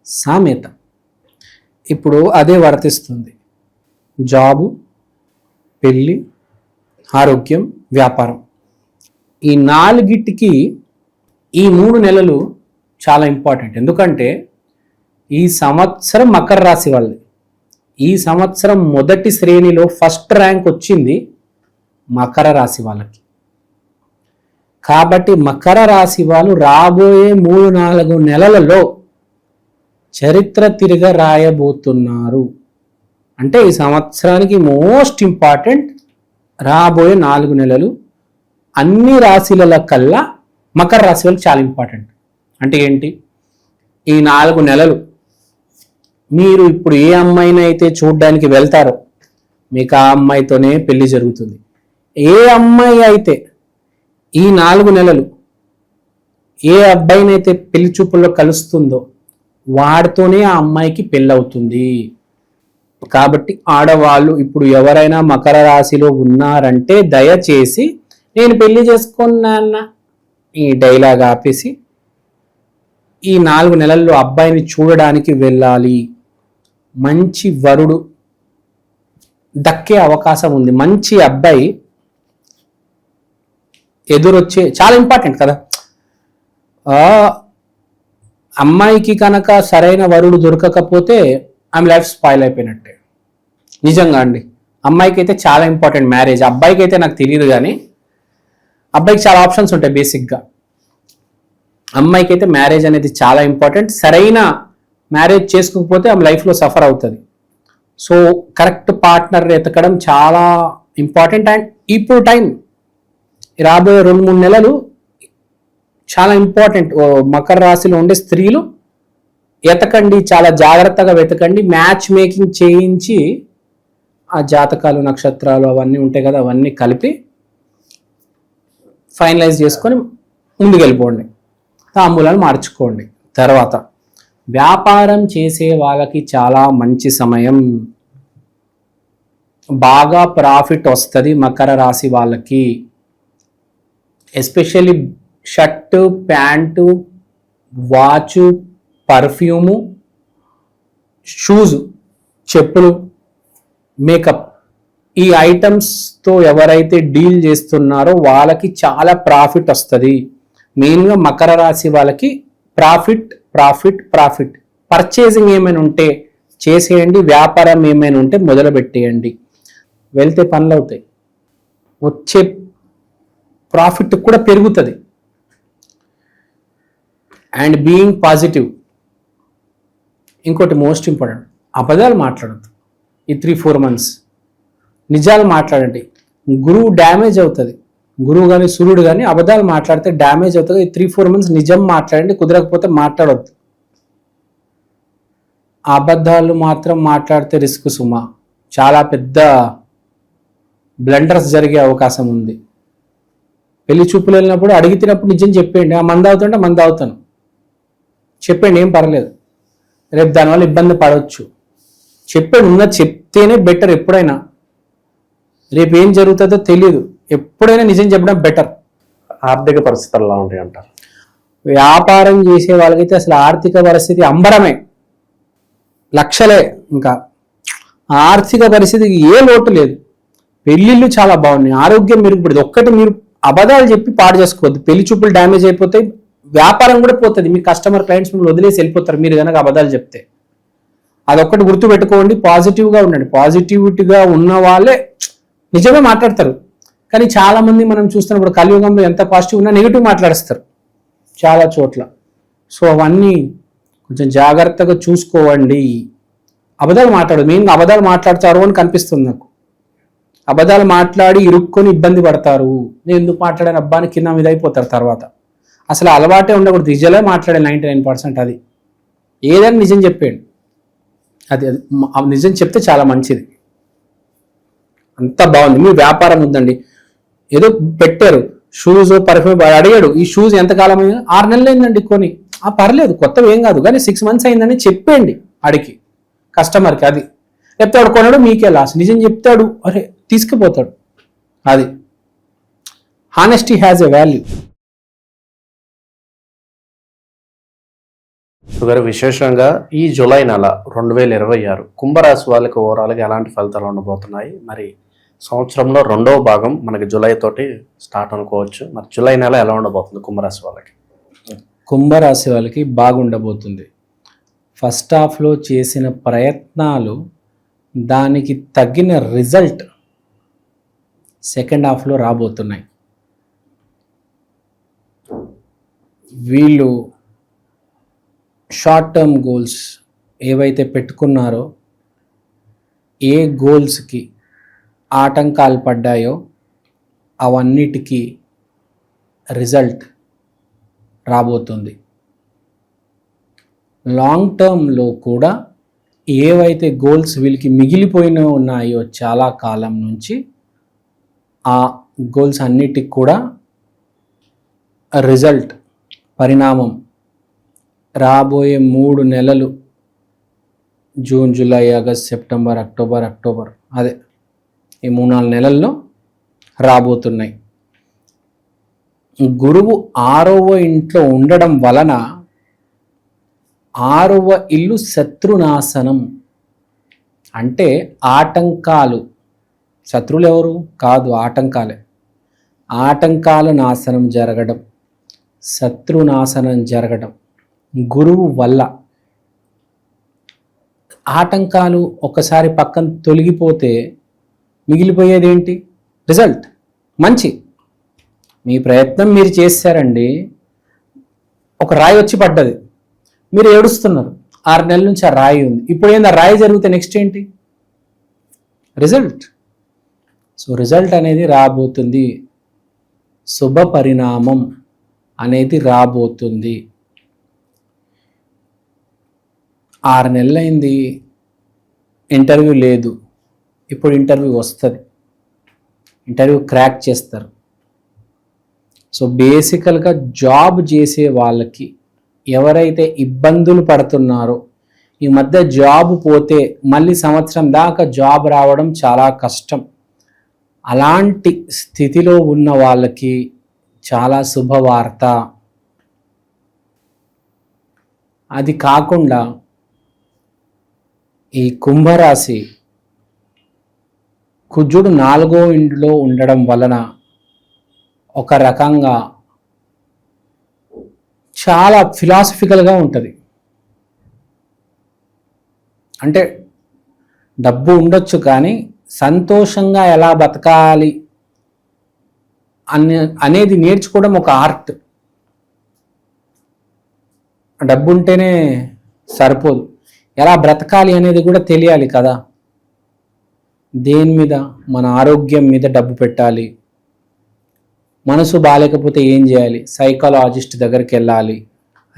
[SPEAKER 3] సామెత. ఇప్పుడు అదే వర్తిస్తుంది. జాబు, పెళ్ళి, ఆరోగ్యం, వ్యాపారం, ఈ 4గిటికి ఈ 3 నెలలు చాలా ఇంపార్టెంట్. ఎందుకంటే ఈ సంవత్సరం మకర రాశి వాళ్ళది. ఈ సంవత్సరం మొదటి శ్రేణిలో ఫస్ట్ ర్యాంక్ వచ్చింది మకర రాశి వాళ్ళకి. కాబట్టి మకర రాశి వాళ్ళు రాబోయే 3-4 నెలలలో చరిత్ర తిరగ రాయబోతున్నారు. అంటే ఈ సంవత్సరానికి మోస్ట్ ఇంపార్టెంట్ రాబోయే 4 నెలలు. అన్ని రాశుల కల్లా మకర రాశి వాళ్ళకి చాలా ఇంపార్టెంట్. అంటే ఏంటి, ఈ 4 నెలలు మీరు ఇప్పుడు ఏ అమ్మాయిని అయితే చూడడానికి వెళ్తారో మీకు ఆ అమ్మాయితోనే పెళ్లి జరుగుతుంది. ఏ అమ్మాయి అయితే ఈ 4 నెలలు ఏ అబ్బాయినైతే పెళ్లి చూపుల్లో కలుస్తుందో వాడితోనే ఆ అమ్మాయికి పెళ్ళవుతుంది. కాబట్టి ఆడవాళ్ళు ఇప్పుడు ఎవరైనా మకర రాశిలో ఉన్నారంటే దయచేసి నేను పెళ్లి చేసుకున్నా ఈ డైలాగ్ ఆపేసి ఈ 4 నెలల్లో అబ్బాయిని చూడడానికి వెళ్ళాలి. మంచి వరుడు దక్కే అవకాశం ఉంది. మంచి అబ్బాయి ఎదురొచ్చే చాలా ఇంపార్టెంట్ కదా. అమ్మాయికి కనుక సరైన వరుడు దొరకకపోతే ఆమె లైఫ్ స్పాయిల్ అయిపోయినట్టే. నిజంగా అండి, అమ్మాయికి అయితే చాలా ఇంపార్టెంట్ మ్యారేజ్. అబ్బాయికి అయితే నాకు తెలియదు, కానీ అబ్బాయికి చాలా ఆప్షన్స్ ఉంటాయి బేసిక్గా. అమ్మాయికి అయితే మ్యారేజ్ అనేది చాలా ఇంపార్టెంట్. సరైన మ్యారేజ్ చేసుకోకపోతే ఆమె లైఫ్లో సఫర్ అవుతుంది. సో కరెక్ట్ పార్ట్నర్ ఎతకడం చాలా ఇంపార్టెంట్. అండ్ ఇప్పుడు టైం రాబోయే 2-3 నెలలు చాలా ఇంపార్టెంట్. మకర రాశిలో ఉండే స్త్రీలు ఎతకండి, చాలా జాగ్రత్తగా వెతకండి. మ్యాచ్ మేకింగ్ చేయించి ఆ జాతకాలు నక్షత్రాలు అవన్నీ ఉంటాయి కదా, అవన్నీ కలిపి ఫైనలైజ్ చేసుకొని ముందుకెళ్ళిపోండి. తాంబూలాలు మార్చుకోండి. తర్వాత వ్యాపారం చేసే వాళ్ళకి చాలా మంచి సమయం. బాగా ప్రాఫిట్ వస్తుంది మకర రాశి వాళ్ళకి. Especially shirt, pant, watch, perfume, shoes, చెప్పులు, మేకప్, ఈ ఐటమ్స్తో ఎవరైతే డీల్ చేస్తున్నారో వాళ్ళకి చాలా ప్రాఫిట్ వస్తుంది. మెయిన్గా మకర రాశి వాళ్ళకి ప్రాఫిట్ ప్రాఫిట్ ప్రాఫిట్. పర్చేసింగ్ ఏమైనా ఉంటే చేసేయండి, వ్యాపారం ఏమైనా ఉంటే మొదలు పెట్టేయండి. వెళ్తే పనులు అవుతాయి, వచ్చే ప్రాఫిట్ కూడా పెరుగుతుంది. And being positive. ఇంకోటి మోస్ట్ ఇంపార్టెంట్, అబద్ధాలు మాట్లాడద్దు ఈ 3-4 మంత్స్. నిజాలు మాట్లాడండి. గురువు డ్యామేజ్ అవుతుంది. గురువు కానీ సూర్యుడు కానీ అబద్ధాలు మాట్లాడితే డ్యామేజ్ అవుతుంది. ఈ 3-4 మంత్స్ నిజం మాట్లాడండి. కుదరకపోతే మాట్లాడొద్దు. అబద్ధాలు మాత్రం మాట్లాడితే రిస్క్ సుమా. చాలా పెద్ద బ్లండర్స్ జరిగే అవకాశం ఉంది. పెళ్లి చూపులు వెళ్ళినప్పుడు అడిగితేనప్పుడు నిజం చెప్పేయండి. ఆ మంద అవుతుంటే మంద అవుతాను చెప్పండి, ఏం పర్లేదు. రేపు దానివల్ల ఇబ్బంది పడవచ్చు. చెప్పండి, ఉన్నది చెప్తేనే బెటర్. ఎప్పుడైనా రేపు ఏం జరుగుతుందో తెలియదు. ఎప్పుడైనా నిజం చెప్పడం బెటర్.
[SPEAKER 2] ఆర్థిక పరిస్థితులు ఎలా ఉంటాయి అంటారు?
[SPEAKER 3] వ్యాపారం చేసే వాళ్ళకైతే అసలు ఆర్థిక పరిస్థితి అంబరమే, లక్షలే. ఇంకా ఆర్థిక పరిస్థితికి ఏ లోటు లేదు. పెళ్లిళ్ళు చాలా బాగున్నాయి, ఆరోగ్యం మెరుగుపడింది. ఒక్కటి మీరు అబద్ధాలు చెప్పి పాడు చేసుకోవద్దు. పెళ్లి చూపులు డ్యామేజ్ అయిపోతాయి, వ్యాపారం కూడా పోతుంది. మీ కస్టమర్ క్లయింట్స్ మిమ్మల్ని వదిలేసి వెళ్ళిపోతారు మీరు కనుక అబద్ధాలు చెప్తే. అదొక్కటి గుర్తుపెట్టుకోండి. పాజిటివ్గా ఉండండి. పాజిటివిటీగా ఉన్న వాళ్ళే నిజమే మాట్లాడతారు. కానీ చాలా మంది మనం చూస్తున్నప్పుడు కలియుగంలో ఎంత పాజిటివ్ ఉన్నా నెగిటివ్ మాట్లాడేస్తారు చాలా చోట్ల. సో అవన్నీ కొంచెం జాగ్రత్తగా చూసుకోవండి. అబద్ధాలు మాట్లాడదు. మెయిన్గా అబద్ధాలు మాట్లాడతారు అని కనిపిస్తుంది నాకు. అబద్ధాలు మాట్లాడి ఇరుక్కొని ఇబ్బంది పడతారు. నేను ఎందుకు మాట్లాడాను అబ్బాని కింద మీద అయిపోతారు తర్వాత. అసలు అలవాటే ఉండకూడదు. నిజలే మాట్లాడే 99%. అది ఏదైనా నిజం చెప్పేయండి. అది నిజం చెప్తే చాలా మంచిది. అంత బాగుంది. మీ వ్యాపారం ఉందండి, ఏదో పెట్టారు షూస్, పర్ఫ్యూమ్. అడిగాడు ఈ షూస్ ఎంతకాలం అయింది? 6 నెలలు అయిందండి కొని. పర్లేదు, కొత్తవి ఏం కాదు, కానీ 6 మంత్స్ అయిందని చెప్పండి అడిగి కస్టమర్కి. అది లేకపోతే వాడు కొనడు, మీకే లాస్. నిజం చెప్తాడు, అరే తీసుకుపోతాడు. అది హానెస్టీ హ్యాజ్ ఎ వాల్యూ.
[SPEAKER 2] గారు విశేషంగా ఈ జూలై నెల 2026 కుంభరాశి వాళ్ళకి ఓవరాల్గా ఎలాంటి ఫలితాలు ఉండబోతున్నాయి? మరి సంవత్సరంలో 2వ భాగం మనకి జూలై తోటి స్టార్ట్ అనుకోవచ్చు. మరి జూలై నెల ఎలా ఉండబోతుంది కుంభరాశి వాళ్ళకి?
[SPEAKER 3] కుంభరాశి వాళ్ళకి బాగుండబోతుంది. ఫస్ట్ హాఫ్లో చేసిన ప్రయత్నాలు దానికి తగిన రిజల్ట్ సెకండ్ హాఫ్లో రాబోతున్నాయి. వీళ్ళు షార్ట్ టర్మ్ గోల్స్ ఏవైతే పెట్టుకున్నారో, ఏ గోల్స్కి ఆటంకాలు పడ్డాయో అవన్నిటికీ రిజల్ట్ రాబోతుంది. లాంగ్ టర్మ్లో కూడా ఏవైతే గోల్స్ వీళ్ళకి మిగిలిపోయిన ఉన్నాయో చాలా కాలం నుంచి, ఆ గోల్స్ అన్నిటికి కూడా రిజల్ట్, పరిణామం రాబోయే 3 నెలలు, June, July, August, September, October, అదే ఈ 3-4 నెలల్లో రాబోతున్నాయి. గురువు 6వ ఇంట్లో ఉండడం వలన 6వ ఇల్లు శత్రునాశనం, అంటే ఆటంకాలు. శత్రువులు ఎవరు కాదు, ఆటంకాలే. ఆటంకాలు నాశనం జరగడం, శత్రునాశనం జరగడం గురువు వల్ల. ఆటంకాలు ఒకసారి పక్కన తొలగిపోతే మిగిలిపోయేది ఏంటి? రిజల్ట్, మంచి. మీ ప్రయత్నం మీరు చేశారండి, ఒక రాయి వచ్చి పడ్డది, మీరు ఏడుస్తున్నారు, 6 నెలల నుంచి ఆ రాయి ఉంది. ఇప్పుడు ఏంది, ఆ రాయి జరిగితే నెక్స్ట్ ఏంటి? రిజల్ట్. సో రిజల్ట్ అనేది రాబోతుంది, శుభ పరిణామం అనేది రాబోతుంది. 6 నెలలైంది, ఇంటర్వ్యూ లేదు, ఇప్పుడు ఇంటర్వ్యూ వస్తుంది, ఇంటర్వ్యూ క్రాక్ చేస్తారు. సో బేసికల్గా జాబ్ చేసే వాళ్ళకి, ఎవరైతే ఇబ్బందులు పడుతున్నారో, ఈ మధ్య జాబ్ పోతే మళ్ళీ సంవత్సరం దాకా జాబ్ రావడం చాలా కష్టం, అలాంటి స్థితిలో ఉన్న వాళ్ళకి చాలా శుభవార్త. అది కాకుండా ఈ కుంభరాశి కుజుడు 4వ ఇంట్లో ఉండడం వలన ఒక రకంగా చాలా ఫిలాసఫికల్గా ఉంటుంది. అంటే డబ్బు ఉండొచ్చు కానీ సంతోషంగా ఎలా బతకాలి అనేది నేర్చుకోవడం ఒక ఆర్ట్. డబ్బు ఉంటేనే సరిపోదు, ఎలా బ్రతకాలి అనేది కూడా తెలియాలి కదా. దేని మీద? మన ఆరోగ్యం మీద డబ్బు పెట్టాలి. మనసు బాగాలేకపోతే ఏం చేయాలి? సైకాలజిస్ట్ దగ్గరికి వెళ్ళాలి,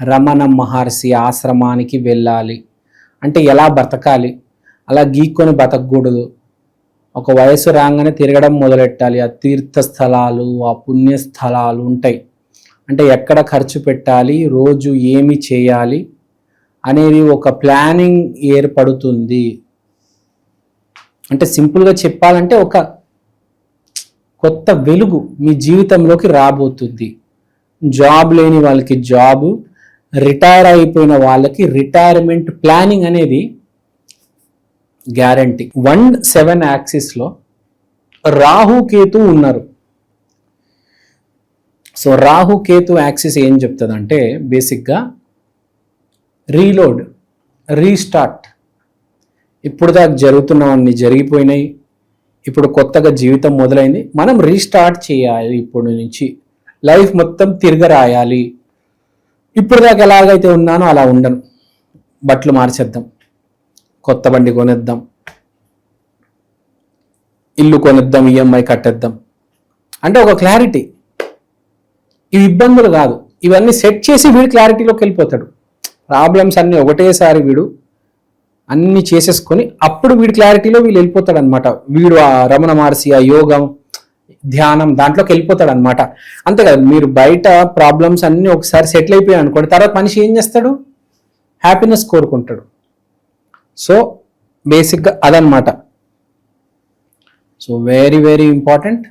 [SPEAKER 3] రమణ మహర్షి ఆశ్రమానికి వెళ్ళాలి. అంటే ఎలా బ్రతకాలి, అలా గీక్కొని బతకూడదు. ఒక వయసు రాగానే తిరగడం మొదలెట్టాలి. ఆ తీర్థస్థలాలు, ఆ పుణ్యస్థలాలు ఉంటాయి. అంటే ఎక్కడ ఖర్చు పెట్టాలి, రోజు ఏమి చేయాలి అనేది ఒక ప్లానింగ్ ఏర్పడుతుంది. అంటే సింపుల్గా చెప్పాలంటే ఒక కొత్త వెలుగు మీ జీవితంలోకి రాబోతుంది. జాబ్ లేని వాళ్ళకి జాబు, రిటైర్ అయిపోయిన వాళ్ళకి రిటైర్మెంట్ ప్లానింగ్ అనేది గ్యారంటీ. 1-7 యాక్సిస్లో రాహు కేతు ఉన్నారు. సో రాహు కేతు యాక్సిస్ ఏం చెప్తుందంటే బేసిక్గా రీలోడ్, రీస్టార్ట్. ఇప్పుడు దాకా జరుగుతున్నవన్నీ జరిగిపోయినాయి, ఇప్పుడు కొత్తగా జీవితం మొదలైంది, మనం రీస్టార్ట్ చేయాలి. ఇప్పుడు నుంచి లైఫ్ మొత్తం తిరగరాయాలి. ఇప్పుడు దాకా ఎలాగైతే ఉన్నానో అలా ఉండను, బట్టలు మార్చేద్దాం, కొత్త బండి కొనేద్దాం, ఇల్లు కొనేద్దాం, ఈఎంఐ కట్టేద్దాం. అంటే ఒక క్లారిటీ. ఇవి ఇబ్బందులు కాదు, ఇవన్నీ సెట్ చేసి వీడు క్లారిటీలోకి వెళ్ళిపోతాడు. ప్రాబ్లమ్స్ అన్నీ ఒకటేసారి వీడు అన్ని చేసేసుకొని అప్పుడు వీడి క్లారిటీలో వీళ్ళు వెళ్ళిపోతాడు అనమాట. వీడు ఆ రమణ మహర్షి, ఆ యోగం, ధ్యానం దాంట్లోకి వెళ్ళిపోతాడు అనమాట. అంతే కదా, మీరు బయట ప్రాబ్లమ్స్ అన్నీ ఒకసారి సెటిల్ అయిపోయాయి అనుకోండి, తర్వాత మనిషి ఏం చేస్తాడు? హ్యాపీనెస్ కోరుకుంటాడు. సో బేసిక్గా అదనమాట. So very very important.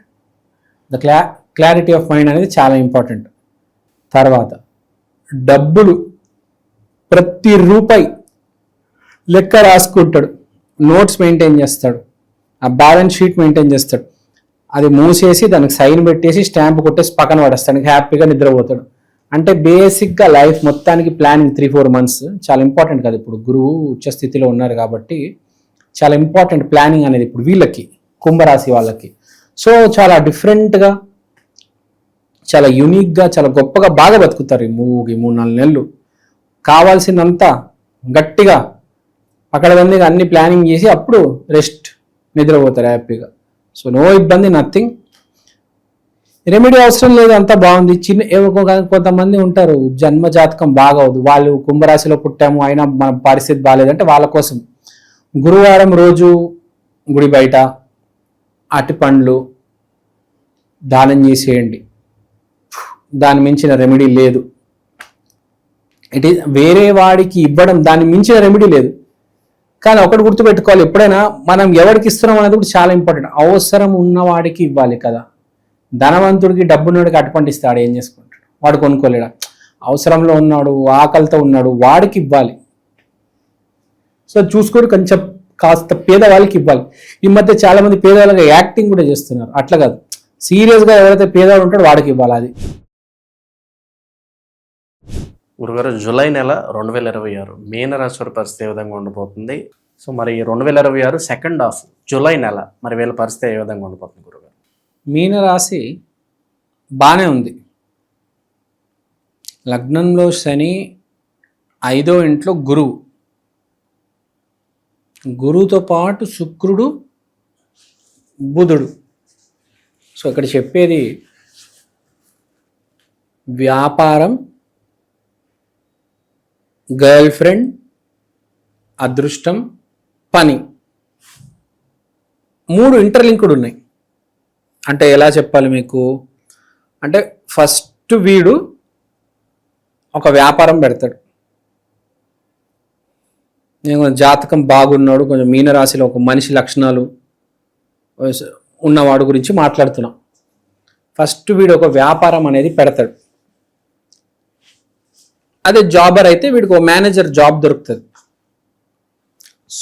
[SPEAKER 3] The clarity of mind అనేది చాలా ఇంపార్టెంట్. తర్వాత డబ్బులు, ప్రతి రూపాయి లెక్క రాసుకుంటాడు, నోట్స్ మెయింటైన్ చేస్తాడు, ఆ బ్యాలెన్స్ షీట్ మెయింటైన్ చేస్తాడు. అది మూసేసి దానికి సైన్ పెట్టేసి స్టాంప్ కొట్టేసి పక్కన పడేస్తాడు, హ్యాపీగా నిద్రపోతాడు. అంటే బేసిక్గా లైఫ్ మొత్తానికి ప్లానింగ్ 3-4 మంత్స్ చాలా ఇంపార్టెంట్ కదా. ఇప్పుడు గురువు ఉచ్చ స్థితిలో ఉన్నారు కాబట్టి చాలా ఇంపార్టెంట్ ప్లానింగ్ అనేది ఇప్పుడు వీళ్ళకి, కుంభరాశి వాళ్ళకి. సో చాలా డిఫరెంట్గా, చాలా యూనిక్గా, చాలా గొప్పగా బాగా బతుకుతారు ఈ 3-4 నెలలు. కావాల్సిందంతా గట్టిగా అక్కడ మందిగా అన్ని ప్లానింగ్ చేసి అప్పుడు రెస్ట్, నిద్రపోతారు హ్యాపీగా. సో నో ఇబ్బంది, నథింగ్. రెమెడీ అవసరం లేదు, అంతా బాగుంది. కొంతమంది ఉంటారు జన్మ జాతకం బాగవదు, వాళ్ళు కుంభరాశిలో పుట్టాము అయినా మన పరిస్థితి బాగాలేదంటే వాళ్ళ కోసం గురువారం రోజు గుడి బయట అట్టి పండ్లు దానం చేసేయండి. దాని మించిన రెమెడీ లేదు. ఇట్ ఈస్ వేరే వాడికి ఇవ్వడం దాన్ని మించిన రెమెడీ లేదు. కానీ ఒకటి గుర్తుపెట్టుకోవాలి, ఎప్పుడైనా మనం ఎవరికి ఇస్తున్నాం అనేది కూడా చాలా ఇంపార్టెంట్. అవసరం ఉన్నవాడికి ఇవ్వాలి కదా. ధనవంతుడికి డబ్బున్నోడికి అటుపంటి ఇస్తాడు, ఏం చేసుకుంటాడు? వాడు కొనుక్కోలేడా? అవసరంలో ఉన్నాడు, ఆకలితో ఉన్నాడు, వాడికి ఇవ్వాలి. సో చూసుకొని కొంచెం కాస్త పేదవాళ్ళకి ఇవ్వాలి. ఈ మధ్య చాలా మంది పేదవాళ్ళకి యాక్టింగ్ కూడా చేస్తున్నారు. అట్లా కాదు, సీరియస్గా ఎవరైతే పేదవాడు ఉంటాడో వాడికి ఇవ్వాలి. అది
[SPEAKER 2] గురుగారు, జూలై నెల 2026 మీనరాశి వారి పరిస్థితి ఏ విధంగా ఉండబోతుంది? సో మరి 2026 సెకండ్ హాఫ్ జూలై నెల మరి వీళ్ళ పరిస్థితి ఏ విధంగా ఉండబోతుంది గురుగారు?
[SPEAKER 3] మీనరాశి బాగానే ఉంది. లగ్నంలో శని, 5వ ఇంట్లో గురువు, గురువుతో పాటు శుక్రుడు, బుధుడు. సో ఇక్కడ చెప్పేది వ్యాపారం, గర్ల్ ఫ్రెండ్, అదృష్టం, పని 3 ఇంటర్లింక్డ్ ఉన్నాయి. అంటే ఎలా చెప్పాలి మీకు అంటే, ఫస్ట్ వీడు ఒక వ్యాపారం పెడతాడు. నేను జాతకం బాగున్నాడు, కొంచెం మీనరాశిలో ఒక మనిషి లక్షణాలు ఉన్నవాడు గురించి మాట్లాడుతున్నాం. ఫస్ట్ వీడు ఒక వ్యాపారం అనేది పెడతాడు. అదే జాబర్ అయితే వీడికి ఒక మేనేజర్ జాబ్ దొరుకుతుంది.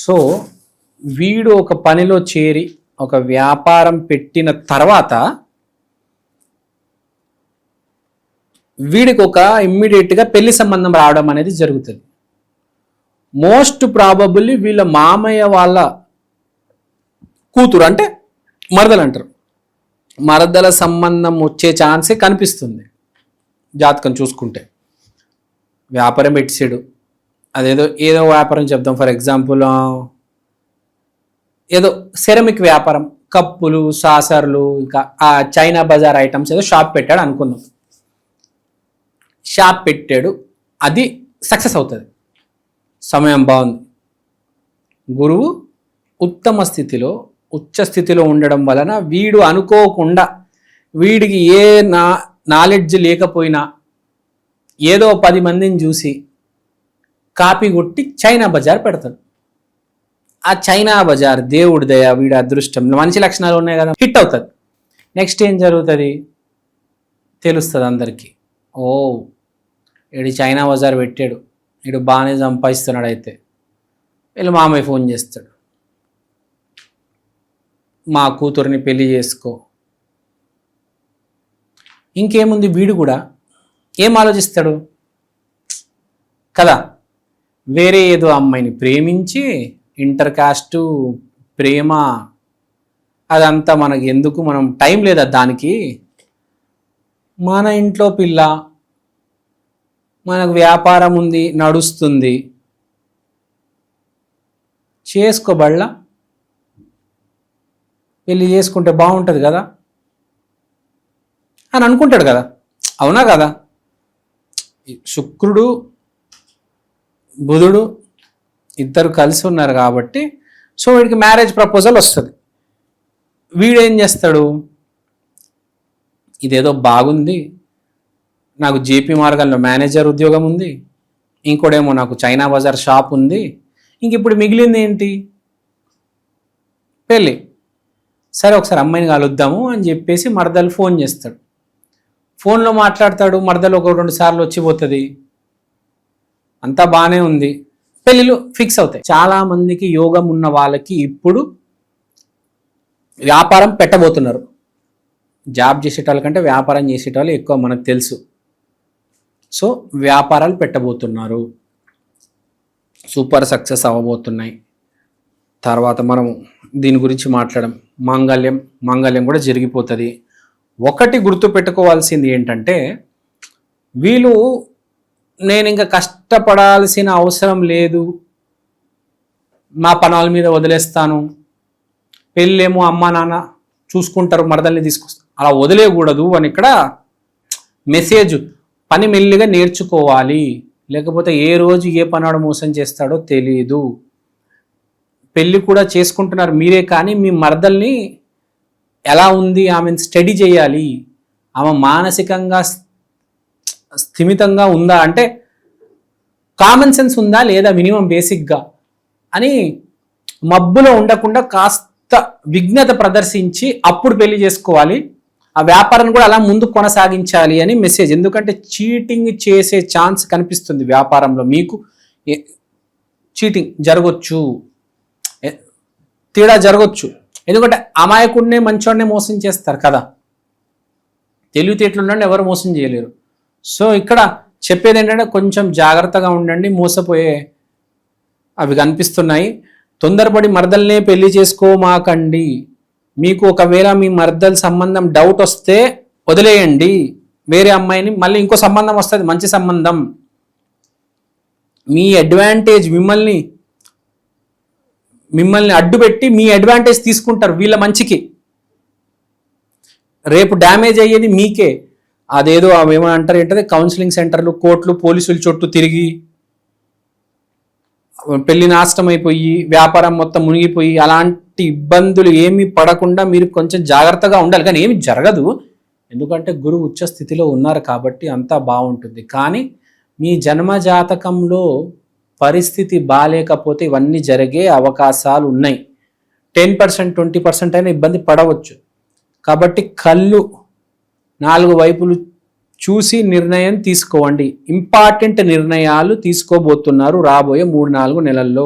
[SPEAKER 3] సో వీడు ఒక పనిలో చేరి ఒక వ్యాపారం పెట్టిన తర్వాత వీడికి ఒక ఇమ్మీడియట్గా పెళ్లి సంబంధం రావడం అనేది జరుగుతుంది. మోస్ట్ ప్రాబబుల్లీ వీళ్ళ మామయ్య వాళ్ళ కూతురు, అంటే మరదలు అంటారు, మరదల సంబంధం వచ్చే ఛాన్సే కనిపిస్తుంది జాతకం చూసుకుంటే. వ్యాపారం పెట్టాడు, ఏదో వ్యాపారం చెప్దాం. ఫర్ ఎగ్జాంపుల్ ఏదో సెరమిక్ వ్యాపారం, కప్పులు, సాసర్లు, ఇంకా ఆ చైనా బజార్ ఐటమ్స్ ఏదో షాప్ పెట్టాడు అనుకుందాం. షాప్ పెట్టాడు, అది సక్సెస్ అవుతుంది, సమయం బాగుంది. గురువు ఉత్తమ స్థితిలో, ఉచ్చ స్థితిలో ఉండడం వలన వీడు అనుకోకుండా, వీడికి ఏ నాలెడ్జ్ లేకపోయినా ఏదో 10 మందిని చూసి కాపీ కొట్టి చైనా బజార్ పెడతాడు. ఆ చైనా బజార్ దేవుడి దయ, వీడి అదృష్టం, మంచి లక్షణాలు ఉన్నాయి కదా, హిట్ అవుతుంది. నెక్స్ట్ ఏం జరుగుతుంది తెలుస్తుంది అందరికీ. ఓ వీడు చైనా బజార్ పెట్టాడు, వీడు బాగానే సంపాదిస్తున్నాడు. అయితే వీళ్ళు మామయ్య ఫోన్ చేస్తాడు, మా కూతుర్ని పెళ్లి చేసుకో. ఇంకేముంది, వీడు కూడా ఏం ఆలోచిస్తాడు కదా, వేరే ఏదో అమ్మాయిని ప్రేమించి ఇంటర్ కాస్ట్ ప్రేమ అదంతా మనకి ఎందుకు, మనం టైం లేదా దానికి. మన ఇంట్లో పిల్ల, మనకు వ్యాపారం ఉంది, నడుస్తుంది, చేసుకోబళ్ళ పెళ్ళి చేసుకుంటే బాగుంటుంది కదా అని అనుకుంటాడు కదా. అవునా కదా? శుక్రుడు బుధుడు ఇద్దరు కలిసి ఉన్నారు కాబట్టి సో వీడికి మ్యారేజ్ ప్రపోజల్ వస్తుంది. వీడేం చేస్తాడు, ఇదేదో బాగుంది, నాకు జేపీ మార్గంలో మేనేజర్ ఉద్యోగం ఉంది, ఇంకోడేమో నాకు చైనా బజార్ షాప్ ఉంది, ఇంక ఇప్పుడు మిగిలింది ఏంటి, పెళ్ళి. సరే ఒకసారి అమ్మాయిని కలుద్దాము అని చెప్పేసి మరదలు ఫోన్ చేస్తాడు. ఫోన్లో మాట్లాడతాడు, మరదలు 1-2 సార్లు వచ్చిపోతుంది, అంతా బాగానే ఉంది, పెళ్ళిళ్ళు ఫిక్స్ అవుతాయి. చాలా మందికి యోగం ఉన్న వాళ్ళకి ఇప్పుడు వ్యాపారం పెట్టబోతున్నారు. జాబ్ చేసేటాళ్ళ కంటే వ్యాపారం చేసేటాళ్ళు ఎక్కువ మనకు తెలుసు. సో వ్యాపారాలు పెట్టబోతున్నారు, సూపర్ సక్సెస్ అవ్వబోతున్నాయి. తర్వాత మనం దీని గురించి మాట్లాడడం, మాంగళ్యం కూడా జరిగిపోతుంది. ఒకటి గుర్తు పెట్టుకోవాల్సింది ఏంటంటే, వీళ్ళు నేను ఇంకా కష్టపడాల్సిన అవసరం లేదు, మా పనాల మీద వదిలేస్తాను, పెళ్ళేమో అమ్మా నాన్న చూసుకుంటారు, మరదల్ని తీసుకొస్తారు, అలా వదిలేయకూడదు అని ఇక్కడ మెసేజ్. పని మెల్లిగా నేర్చుకోవాలి, లేకపోతే ఏ రోజు ఏ పనాడు మోసం చేస్తాడో తెలియదు. పెళ్లి కూడా చేసుకుంటున్నారు మీరే, కానీ మీ మరదల్ని ఎలా ఉంది ఆమెను స్టడీ చేయాలి, ఆమె మానసికంగా స్థిమితంగా ఉందా, అంటే కామన్ సెన్స్ ఉందా లేదా మినిమం బేసిక్గా అని మబ్బులో ఉండకుండా కాస్త విఘ్నత ప్రదర్శించి అప్పుడు పెళ్లి చేసుకోవాలి. ఆ వ్యాపారాన్ని కూడా అలా ముందు కొనసాగించాలి అని మెసేజ్. ఎందుకంటే చీటింగ్ చేసే ఛాన్స్ కనిపిస్తుంది వ్యాపారంలో. మీకు చీటింగ్ జరగవచ్చు, తేడా జరగవచ్చు. ఎందుకంటే అమాయకుడినే మంచోడినే మోసం చేస్తారు కదా, తెలివితేటలుండండి ఎవరు మోసం చేయలేరు. సో ఇక్కడ చెప్పేది ఏంటంటే కొంచెం జాగ్రత్తగా ఉండండి, మోసపోయే అవి కనిపిస్తున్నాయి. తొందరపడి మరదల్నే పెళ్లి చేసుకోమాకండి. మీకు ఒకవేళ మీ మరదల సంబంధం డౌట్ వస్తే వదిలేయండి, వేరే అమ్మాయిని, మళ్ళీ ఇంకో సంబంధం వస్తుంది మంచి సంబంధం. మీ అడ్వాంటేజ్ మిమ్మల్ని అడ్డుపెట్టి మీ అడ్వాంటేజ్ తీసుకుంటారు వీళ్ళ మంచికి. రేపు డ్యామేజ్ అయ్యేది మీకే. అదేదో ఏమంటారు ఏంటంటే కౌన్సిలింగ్ సెంటర్లు, కోర్టులు, పోలీసుల చుట్టూ తిరిగి పెళ్లి నాశనం అయిపోయి వ్యాపారం మొత్తం మునిగిపోయి అలాంటి ఇబ్బందులు ఏమీ పడకుండా మీరు కొంచెం జాగ్రత్తగా ఉండాలి. కానీ ఏమి జరగదు, ఎందుకంటే గురువు ఉచ్చ స్థితిలో ఉన్నారు కాబట్టి అంతా బాగుంటుంది. కానీ మీ జన్మ జాతకంలో పరిస్థితి బాలేకపోతే ఇవన్నీ జరిగే అవకాశాలు ఉన్నాయి. 10% 20% అయినా ఇబ్బంది పడవచ్చు. కాబట్టి కళ్ళు 4 వైపులు చూసి నిర్ణయం తీసుకోండి. ఇంపార్టెంట్ నిర్ణయాలు తీసుకోబోతున్నారు రాబోయే 3-4 నెలల్లో.